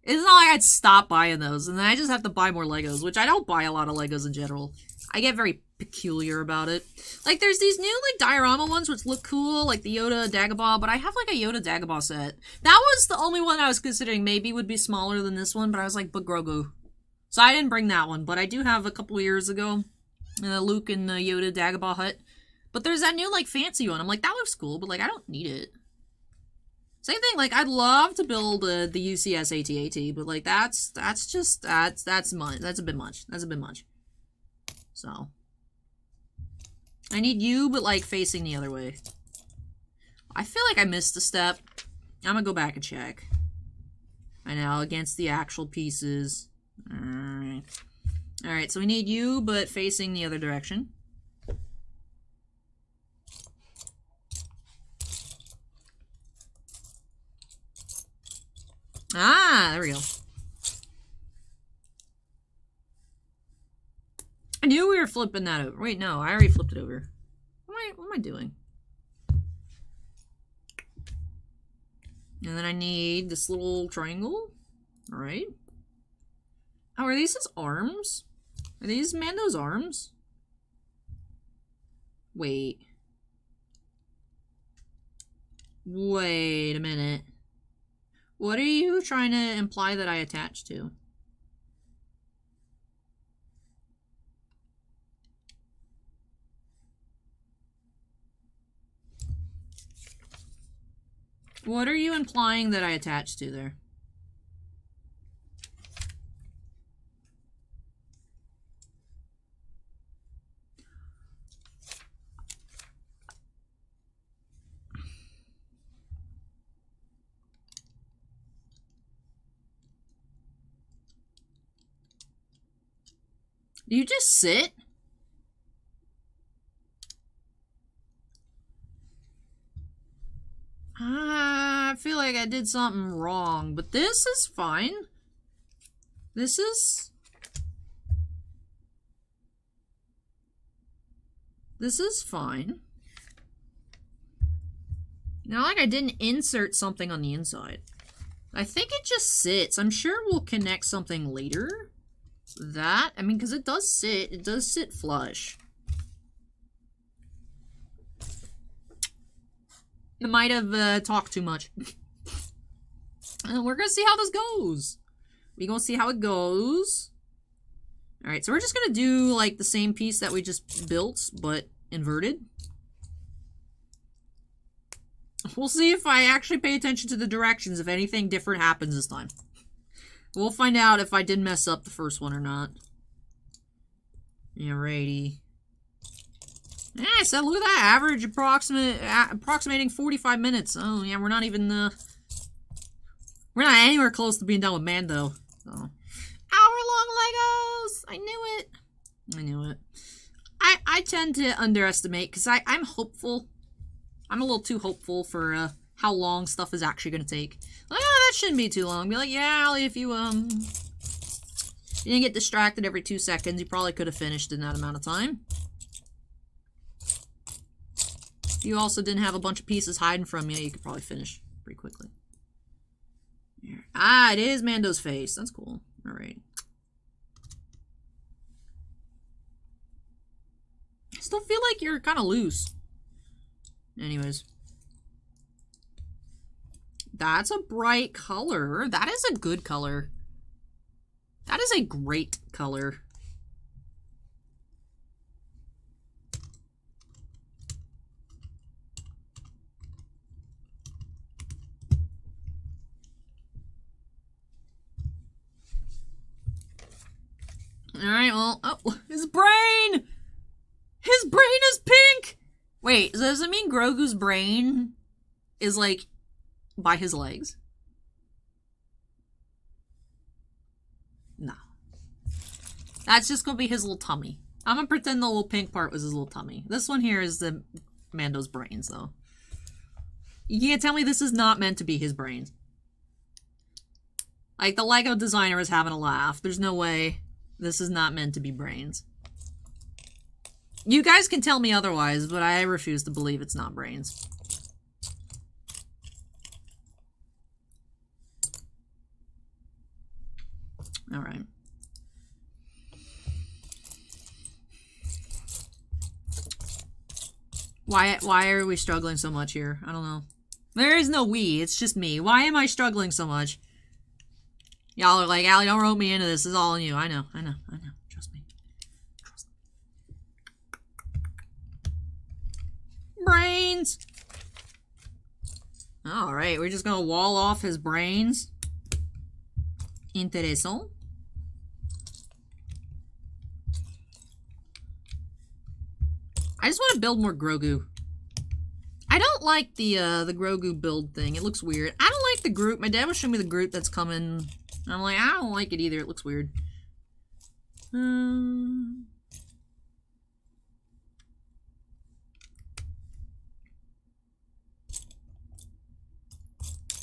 it's not like I'd stop buying those, and then I just have to buy more Legos, which I don't buy a lot of Legos in general. I get very peculiar about it. Like, there's these new, like, diorama ones which look cool, like the Yoda Dagobah, but I have, like, a Yoda Dagobah set. That was the only one I was considering maybe would be smaller than this one, but I was like, but Grogu. So I didn't bring that one, but I do have a couple years ago, Luke and the Yoda Dagobah hut. But there's that new, like, fancy one. I'm like, that looks cool, but, like, I don't need it. Same thing, like, I'd love to build the UCS AT-AT, but, like, that's much. That's a bit much. That's a bit much. So. I need you, but, like, facing the other way. I feel like I missed a step. I'm gonna go back and check. I know, against the actual pieces. Alright. Alright, so we need you, but facing the other direction. Ah, there we go. I knew we were flipping that over. Wait, no, I already flipped it over. What am I doing? And then I need this little triangle. Alright. Oh, are these his arms? Are these Mando's arms? Wait. Wait a minute. What are you trying to imply that I attach to? What are you implying that I attached to there? Do you just sit? I feel like I did something wrong, but this is fine. This is fine. Not like I didn't insert something on the inside. I think it just sits. I'm sure we'll connect something later. That, I mean, because it does sit flush. I might have talked too much. We're gonna see how this goes. We're gonna see how it goes. Alright, so we're just gonna do, like, the same piece that we just built, but inverted. We'll see if I actually pay attention to the directions, if anything different happens this time. We'll find out if I did mess up the first one or not. Alrighty. Yeah, I said, look at that. Average approximating 45 minutes. Oh, yeah, we're not even, we're not anywhere close to being done with Mando. So. Hour-long Legos! I knew it. I knew it. I tend to underestimate, because I'm hopeful. I'm a little too hopeful for, how long stuff is actually going to take. Like, oh, that shouldn't be too long. Be like, yeah, Allie, if you didn't get distracted every 2 seconds, you probably could have finished in that amount of time. If you also didn't have a bunch of pieces hiding from you, you could probably finish pretty quickly. Here. Ah, it is Mando's face. That's cool. Alright. I still feel like you're kind of loose. Anyways. That's a bright color. That is a good color. That is a great color. Alright, well, oh, his brain! His brain is pink! Wait, does it mean Grogu's brain is, like, by his legs? No. That's just gonna be his little tummy. I'm gonna pretend the little pink part was his little tummy. This one here is the Mando's brains, though. You can't tell me this is not meant to be his brains. Like, the Lego designer is having a laugh. There's no way this is not meant to be brains. You guys can tell me otherwise, but I refuse to believe it's not brains. Alright. Why are we struggling so much here? I don't know. There is no we, it's just me. Why am I struggling so much? Y'all are like, Allie, don't rope me into this. This is all on you. I know. Trust me. Trust me. Brains! Alright, we're just gonna wall off his brains. Interesting. I just want to build more Grogu. I don't like the Grogu build thing. It looks weird. I don't like the Groot. My dad was showing me the Groot that's coming. And I'm like, I don't like it either. It looks weird. I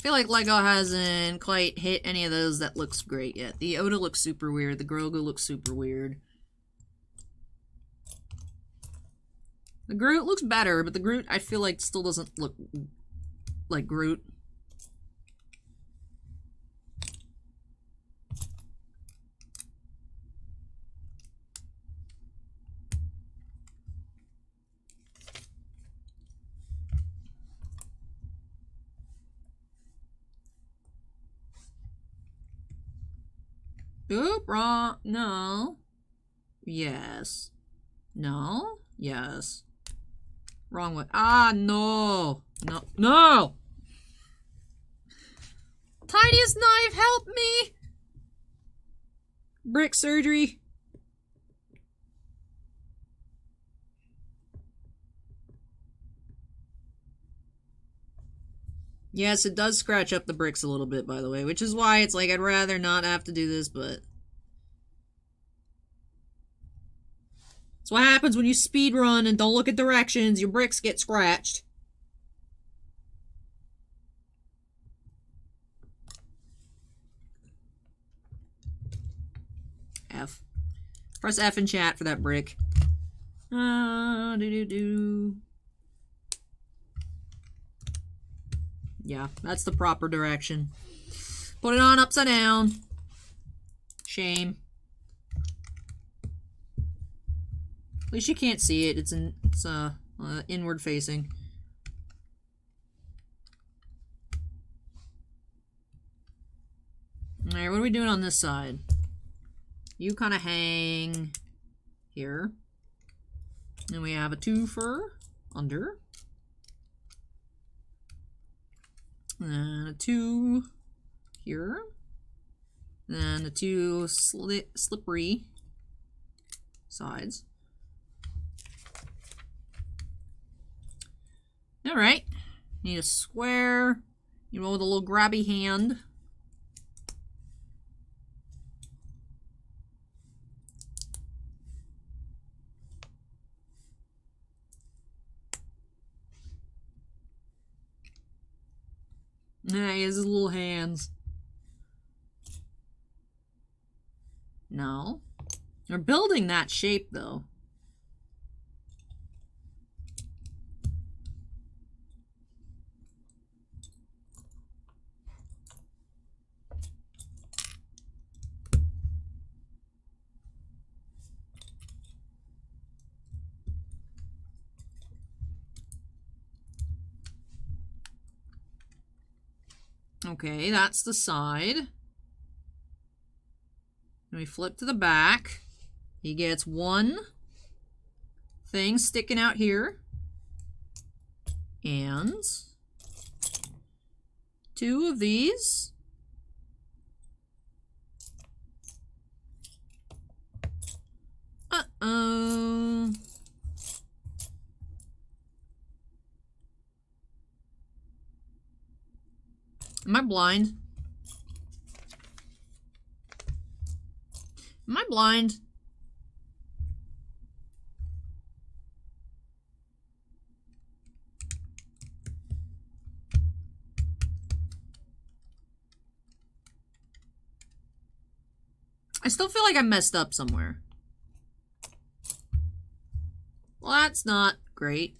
feel like Lego hasn't quite hit any of those that looks great yet. The Yoda looks super weird. The Grogu looks super weird. The Groot looks better, but the Groot, I feel like, still doesn't look like Groot. Oop, wrong. No. Yes. No. Yes. Wrong way. Ah, no. No. No! this knife, help me! Brick surgery. Yes, it does scratch up the bricks a little bit, by the way, which is why it's like I'd rather not have to do this, but... That's what happens when you speed run and don't look at directions. Your bricks get scratched. F. Press F in chat for that brick. Yeah, that's the proper direction. Put it on upside down. Shame. At least you can't see it. It's inward facing. Alright, what are we doing on this side? You kind of hang here. And we have a twofer under. And a 2 here. And the 2 slippery sides. Alright. Need a square. You roll with a little grabby hand. Nah, he has his little hands. No. We're building that shape, though. Okay, that's the side. And we flip to the back. He gets one thing sticking out here. And 2 of these. Uh-oh. Am I blind? Am I blind? I still feel like I messed up somewhere. Well, that's not great.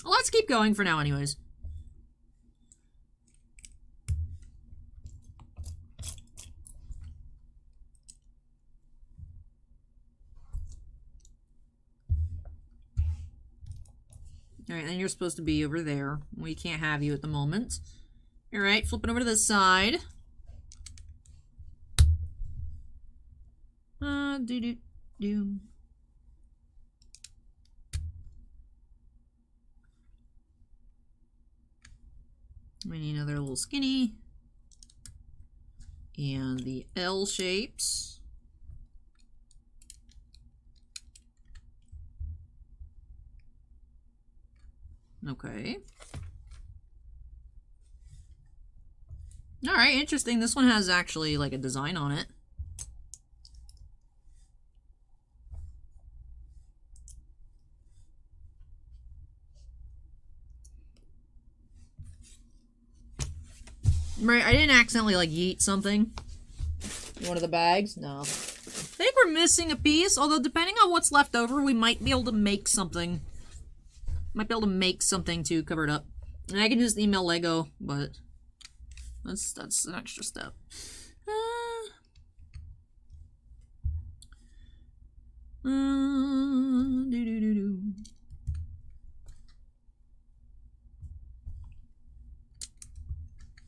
Well, let's keep going for now anyways. Alright, then you're supposed to be over there. We can't have you at the moment. Alright, flipping over to this side. Do-do-do. We need another little skinny. And the L shapes. Okay. Alright, interesting. This one has actually like a design on it. Right, I didn't accidentally, like, yeet something in one of the bags. No. I think we're missing a piece, although depending on what's left over, we might be able to make something. Might be able to make something to cover it up. And I can just email Lego, but that's an extra step.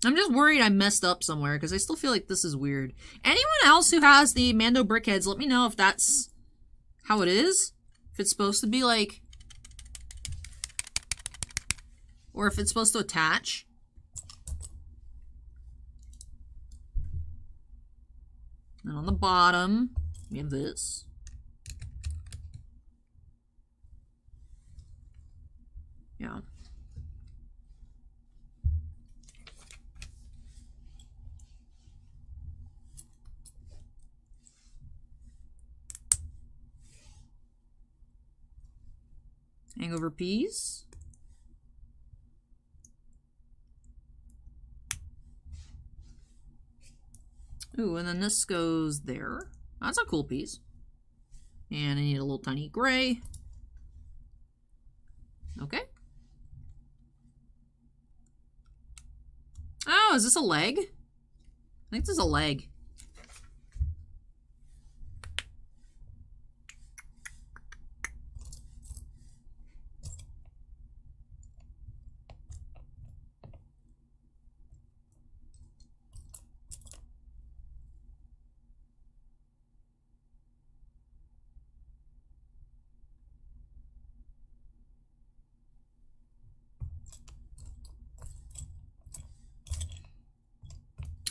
I'm just worried I messed up somewhere because I still feel like this is weird. Anyone else who has the Mando Brickheads, let me know if that's how it is. If it's supposed to be like... Or if it's supposed to attach. And on the bottom, we have this. Yeah. Hangover peas. Ooh, and then this goes there. That's a cool piece. And I need a little tiny gray. Okay. Oh, is this a leg? I think this is a leg.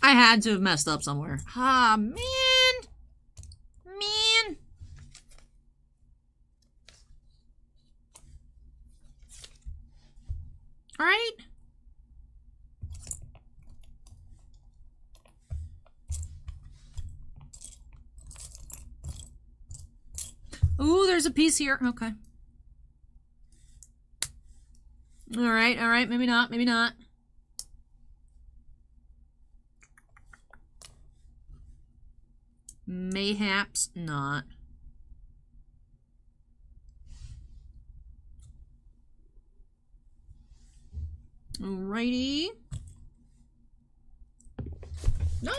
I had to have messed up somewhere. Ah, man. Man. All right. Ooh, there's a piece here. Okay. All right. Maybe not, maybe not. Mayhaps not. Alrighty. No!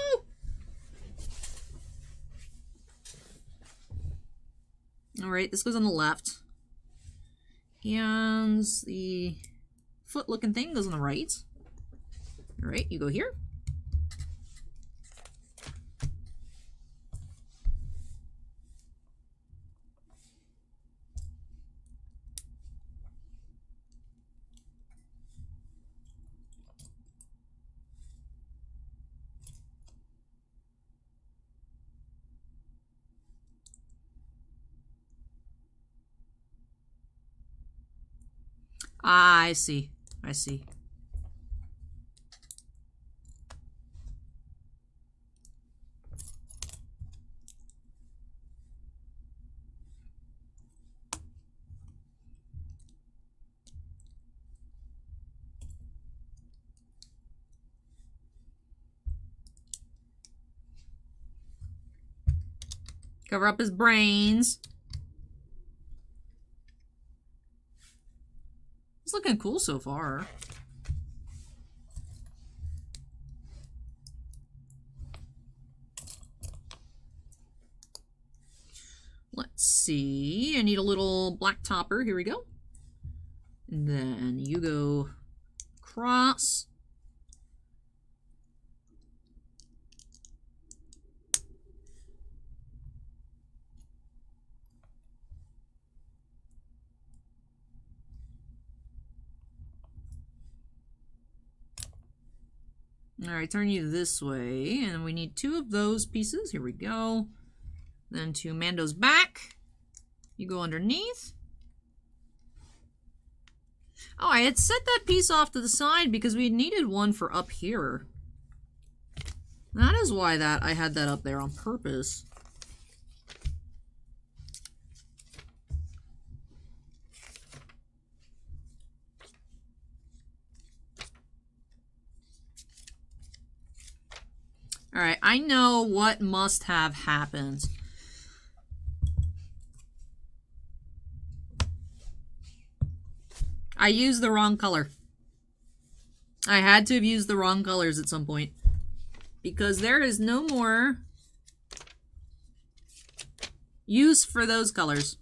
Alright, this goes on the left. And the foot-looking thing goes on the right. Alright, you go here. Ah, I see. I see. Cover up his brains. It's looking cool so far. Let's see. I need a little black topper. Here we go. And then you go across. All right, turn you this way, and we need 2 of those pieces. Here we go. Then to Mando's back, you go underneath. Oh, I had set that piece off to the side because we needed one for up here. That is why I had that up there on purpose. All right, I know what must have happened. I used the wrong color. I had to have used the wrong colors at some point. Because there is no more use for those colors.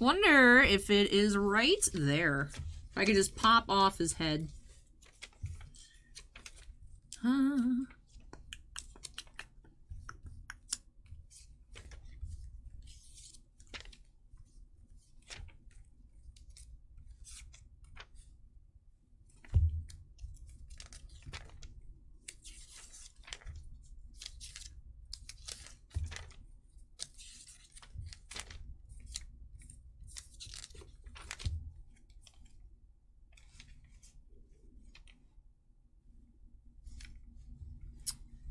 Wonder if it is right there. If I could just pop off his head.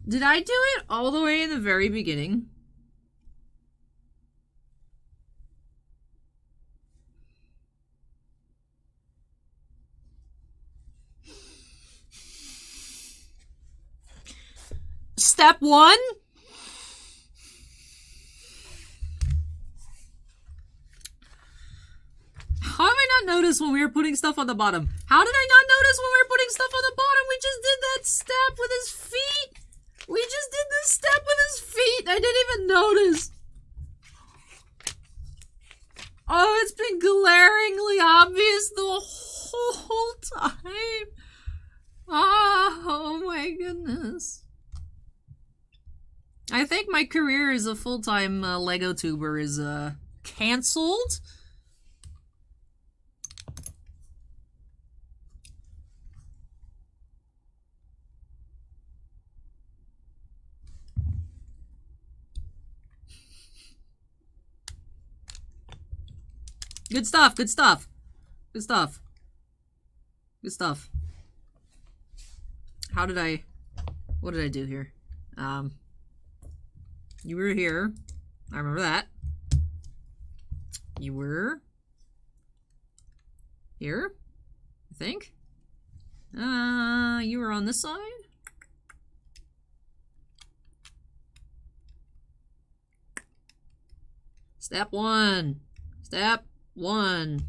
Did I do it all the way in the very beginning? Step 1? How have I not noticed when we were putting stuff on the bottom? How did I not notice when we were putting stuff on the bottom? We just did that step with his feet. We just did this step with his feet. I didn't even notice. Oh, it's been glaringly obvious the whole time. Oh my goodness. I think my career as a full-time Lego tuber is canceled. Good stuff, good stuff. Good stuff. Good stuff. What did I do here? You were here. I remember that. You were here, I think. You were on this side. Step 1. Step 1.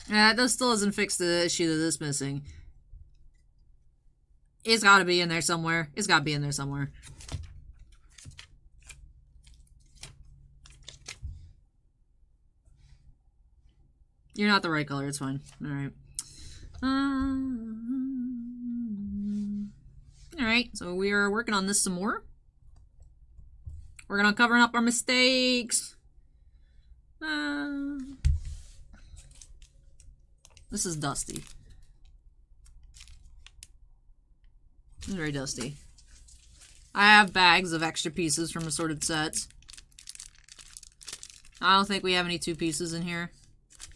That still doesn't fix the issue that is missing. It's gotta be in there somewhere. It's gotta be in there somewhere. You're not the right color, it's fine. Alright. Alright, so we are working on this some more. Working on covering up our mistakes. This is dusty. This is very dusty. I have bags of extra pieces from assorted sets. I don't think we have any 2 pieces in here.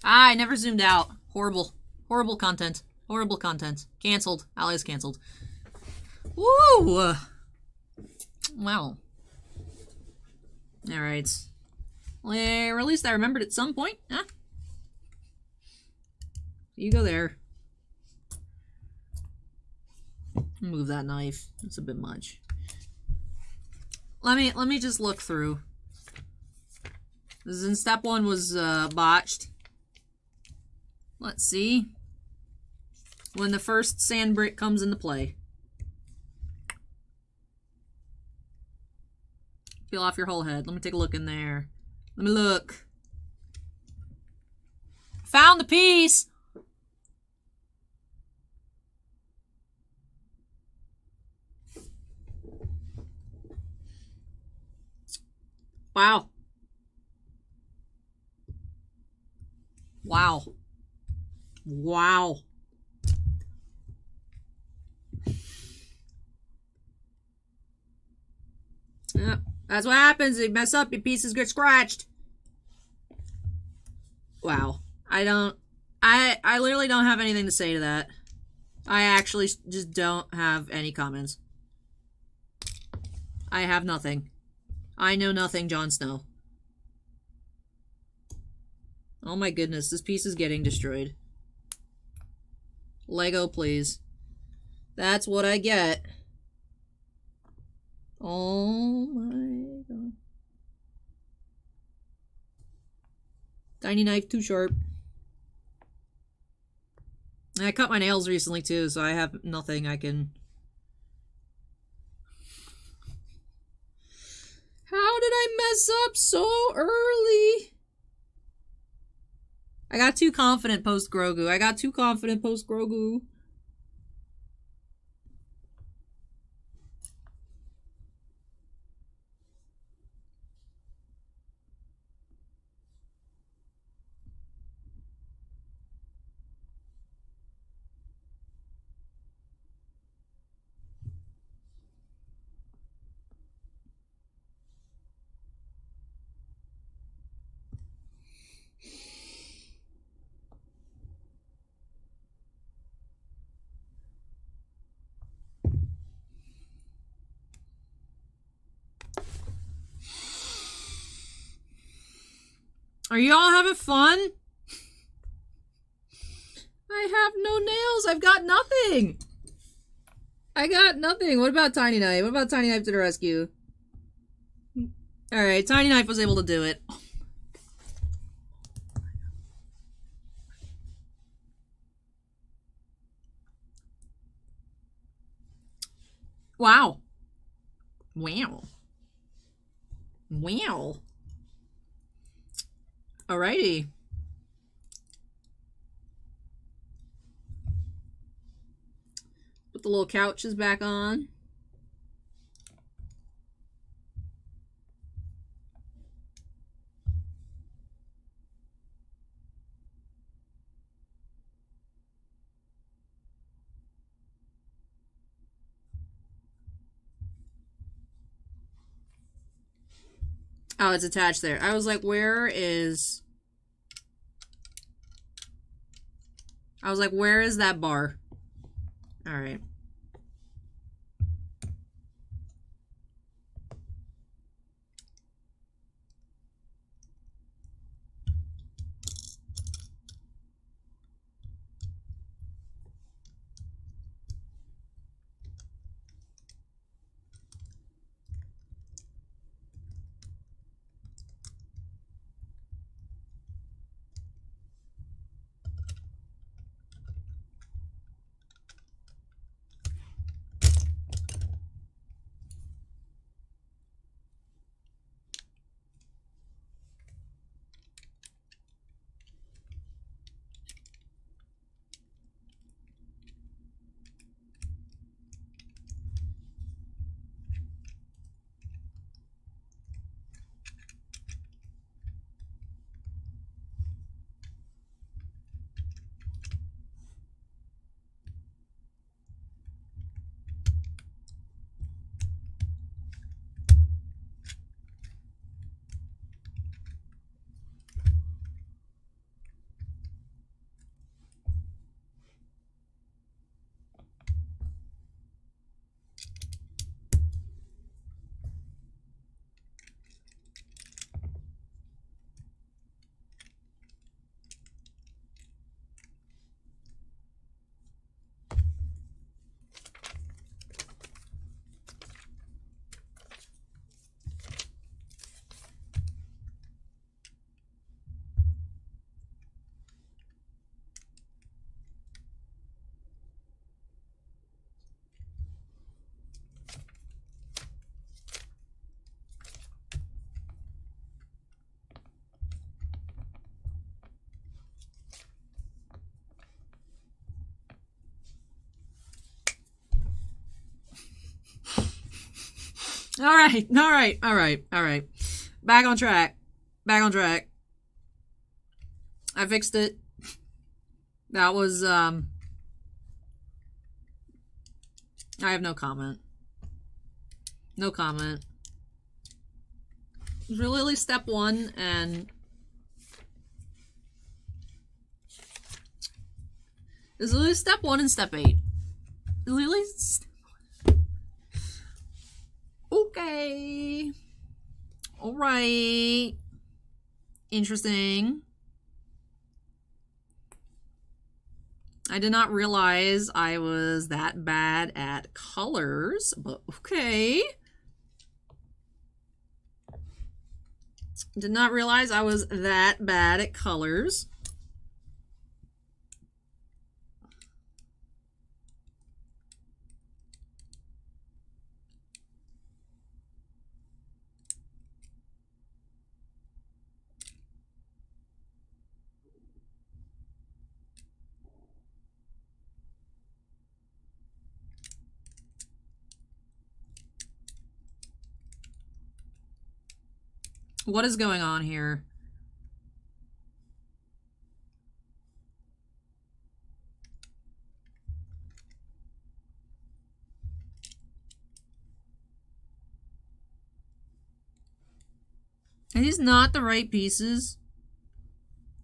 I never zoomed out. Horrible. Horrible content. Horrible content. Cancelled. Allies cancelled. Woo! Wow. Alright. Well, or at least I remembered at some point. Huh? You go there. Move that knife. It's a bit much. Let me just look through. This is in step 1 was botched. Let's see. When the first sand brick comes into play. Peel off your whole head. Let me take a look in there. Let me look. Found the piece! Wow. Wow. Wow. Yeah, that's what happens. You mess up, your pieces get scratched. Wow. I literally don't have anything to say to that. I actually just don't have any comments. I have nothing. I know nothing, Jon Snow. Oh my goodness, this piece is getting destroyed. Lego, please. That's what I get. Oh my god. Tiny knife, too sharp. I cut my nails recently too, so I have nothing I can... How did I mess up so early? I got too confident post Grogu. Are y'all having fun? I have no nails. I've got nothing. I got nothing. What about Tiny Knife? What about Tiny Knife to the rescue? Alright, Tiny Knife was able to do it. Wow. Wow. Wow. Alrighty. Put the little couches back on. Oh, it's attached there. I was like, where is... I was like, where is that bar? Alright. Alright. Back on track. I fixed it. That was, I have no comment. No comment. It was really step 1, and... This is literally step 1 and step 8. Literally... Okay. Alright. Interesting. I did not realize I was that bad at colors, but okay. Did not realize I was that bad at colors. What is going on here? Are these not the right pieces?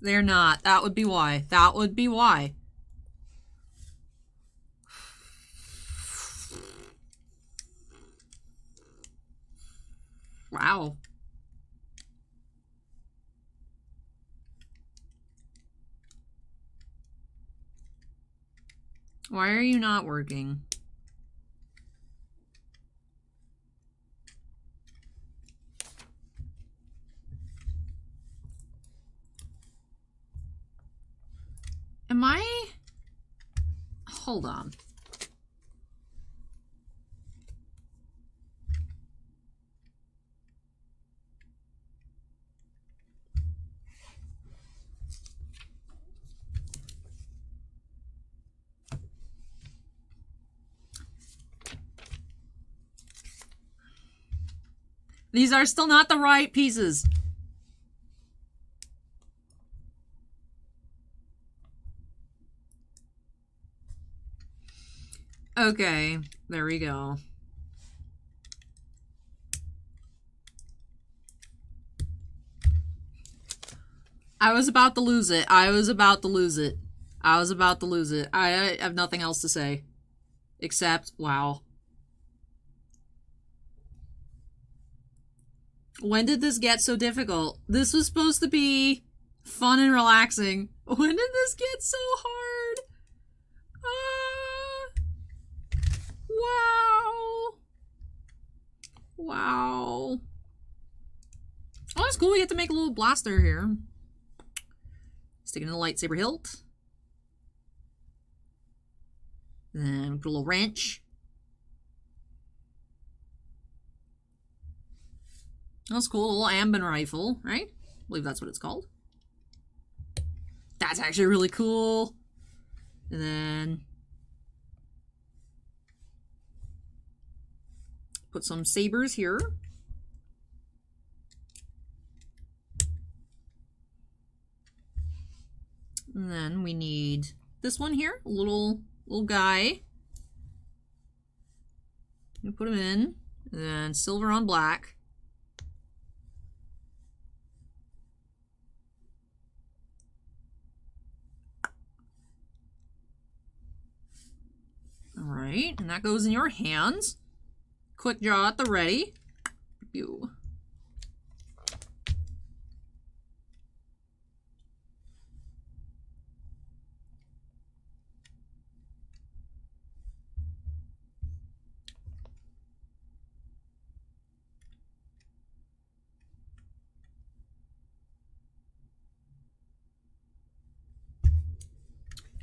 They're not. That would be why. That would be why. Wow. Why are you not working? Am I... Hold on. These are still not the right pieces. Okay, there we go. I was about to lose it. I was about to lose it. I was about to lose it. I have nothing else to say. Except, wow. When did this get so difficult? This was supposed to be fun and relaxing. When did this get so hard? Wow. Wow. Oh, that's cool. We get to make a little blaster here. Stick it in the lightsaber hilt. Then put a little wrench. That's cool. A little ambient rifle, right? I believe that's what it's called. That's actually really cool. And then put some sabers here. And then we need this one here, a little guy. You put him in, and then silver on black. All right, and that goes in your hands. Quick draw at the ready. You.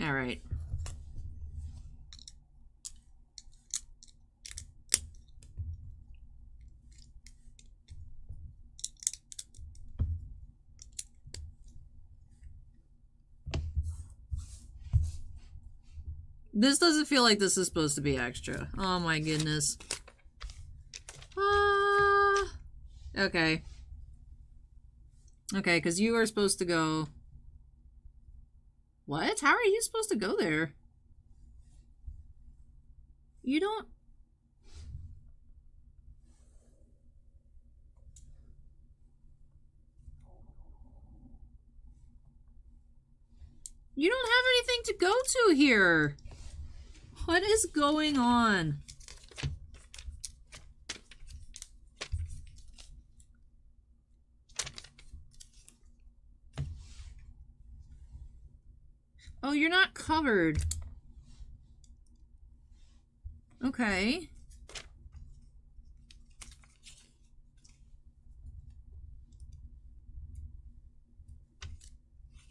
All right. This doesn't feel like this is supposed to be extra. Oh my goodness. Okay. Okay, because you are supposed to go... What? How are you supposed to go there? You don't... You don't have anything to go to here. What is going on? Oh, you're not covered. Okay.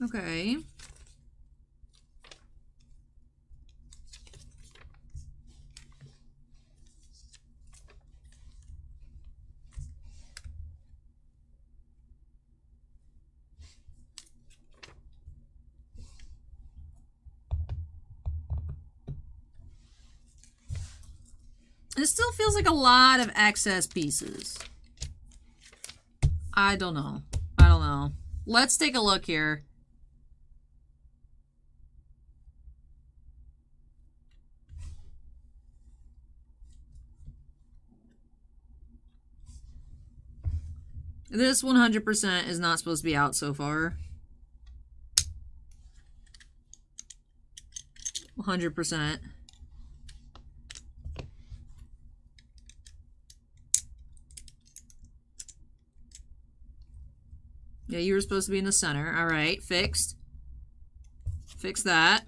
Okay. It still feels like a lot of excess pieces. I don't know. I don't know. Let's take a look here. This 100% is not supposed to be out so far. 100%. Yeah, you were supposed to be in the center. All right, fixed. Fix that.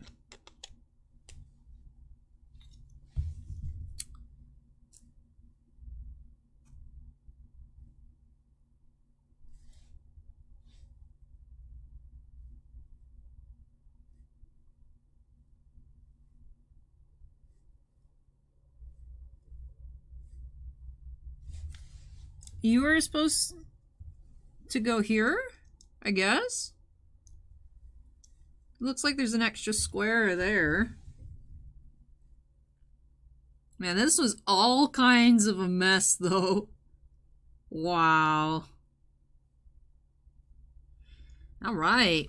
You were supposed to go here, I guess. Looks like there's an extra square there. Man, this was all kinds of a mess, though. Wow. All right.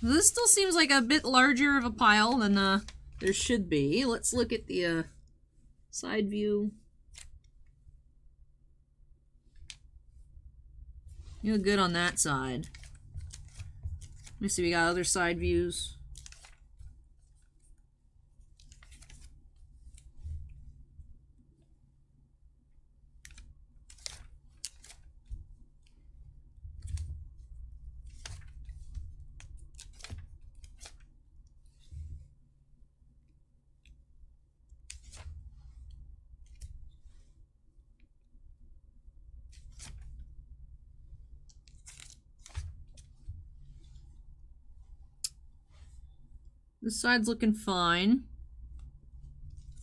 This still seems like a bit larger of a pile than there should be. Let's look at the side view. You look good on that side. Let me see, we got other side views. This side's looking fine.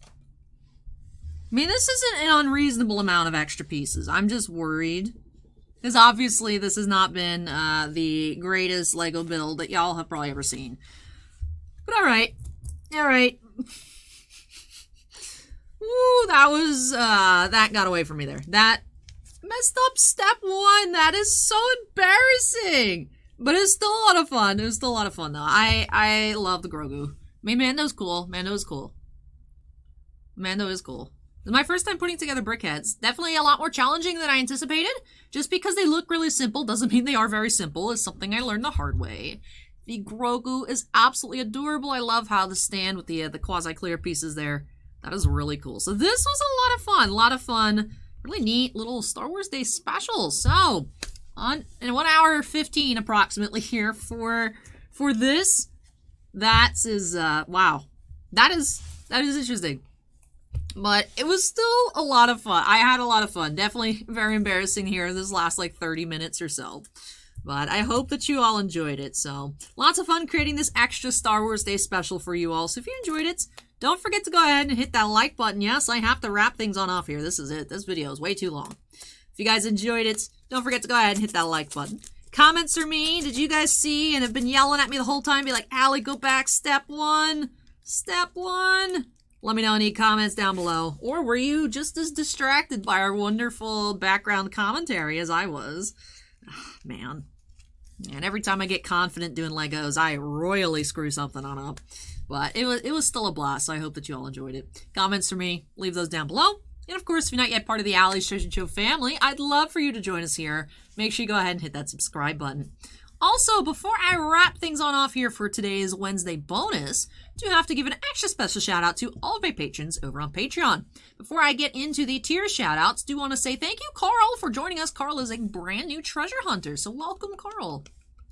I mean, this isn't an unreasonable amount of extra pieces. I'm just worried. Because obviously this has not been the greatest Lego build that y'all have probably ever seen. But alright. Alright. Ooh, that was, that got away from me there. That messed up step one. That is so embarrassing. But it's still a lot of fun. It was still a lot of fun, though. I love the Grogu. I mean, Mando's cool. Mando is cool. Mando is cool. This is my first time putting together Brickheads. Definitely a lot more challenging than I anticipated. Just because they look really simple doesn't mean they are very simple. It's something I learned the hard way. The Grogu is absolutely adorable. I love how the stand with the quasi-clear pieces there. That is really cool. So this was a lot of fun. A lot of fun. Really neat little Star Wars Day special. So... in 1 hour 15 approximately here for this. That is wow. That is interesting. But it was still a lot of fun. I had a lot of fun. Definitely very embarrassing here this last like 30 minutes or so. But I hope that you all enjoyed it. So lots of fun creating this extra Star Wars Day special for you all. So if you enjoyed it, don't forget to go ahead and hit that like button. Yes, I have to wrap things on off here. This is it. This video is way too long. If you guys enjoyed it, don't forget to go ahead and hit that like button. Comments for me. Did you guys see and have been yelling at me the whole time? Be like, Allie, go back. Step one. Step one. Let me know any comments down below. Or were you just as distracted by our wonderful background commentary as I was? Man. And every time I get confident doing Legos, I royally screw something on up. But it was still a blast, so I hope that you all enjoyed it. Comments for me, leave those down below. And of course, if you're not yet part of the Allie's Treasure Trove family, I'd love for you to join us here. Make sure you go ahead and hit that subscribe button. Also, before I wrap things on off here for today's Wednesday bonus, I do have to give an extra special shout out to all of my patrons over on Patreon. Before I get into the tier shout outs, do want to say thank you, Carl, for joining us. Carl is a brand new treasure hunter, so welcome, Carl.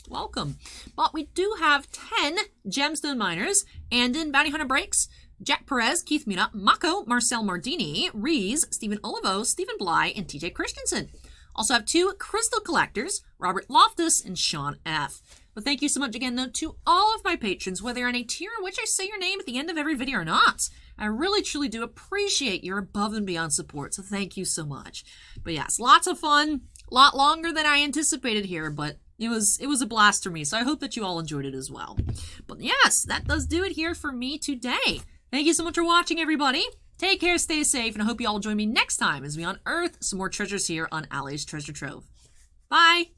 Welcome. But we do have 10 gemstone miners, Andon, Bounty Hunter Breaks, Jack Perez, Keith Mina, Mako, Marcel Mardini, Rees, Stephen Olivo, Stephen Bly, and TJ Christensen. Also have 2 crystal collectors, Robert Loftus and Sean F. But thank you so much again, though, to all of my patrons, whether you're on a tier in which I say your name at the end of every video or not. I really, truly do appreciate your above and beyond support, so thank you so much. But yes, lots of fun, a lot longer than I anticipated here, but it was a blast for me, so I hope that you all enjoyed it as well. But yes, that does do it here for me today. Thank you so much for watching, everybody. Take care, stay safe, and I hope you all join me next time as we unearth some more treasures here on Allie's Treasure Trove. Bye!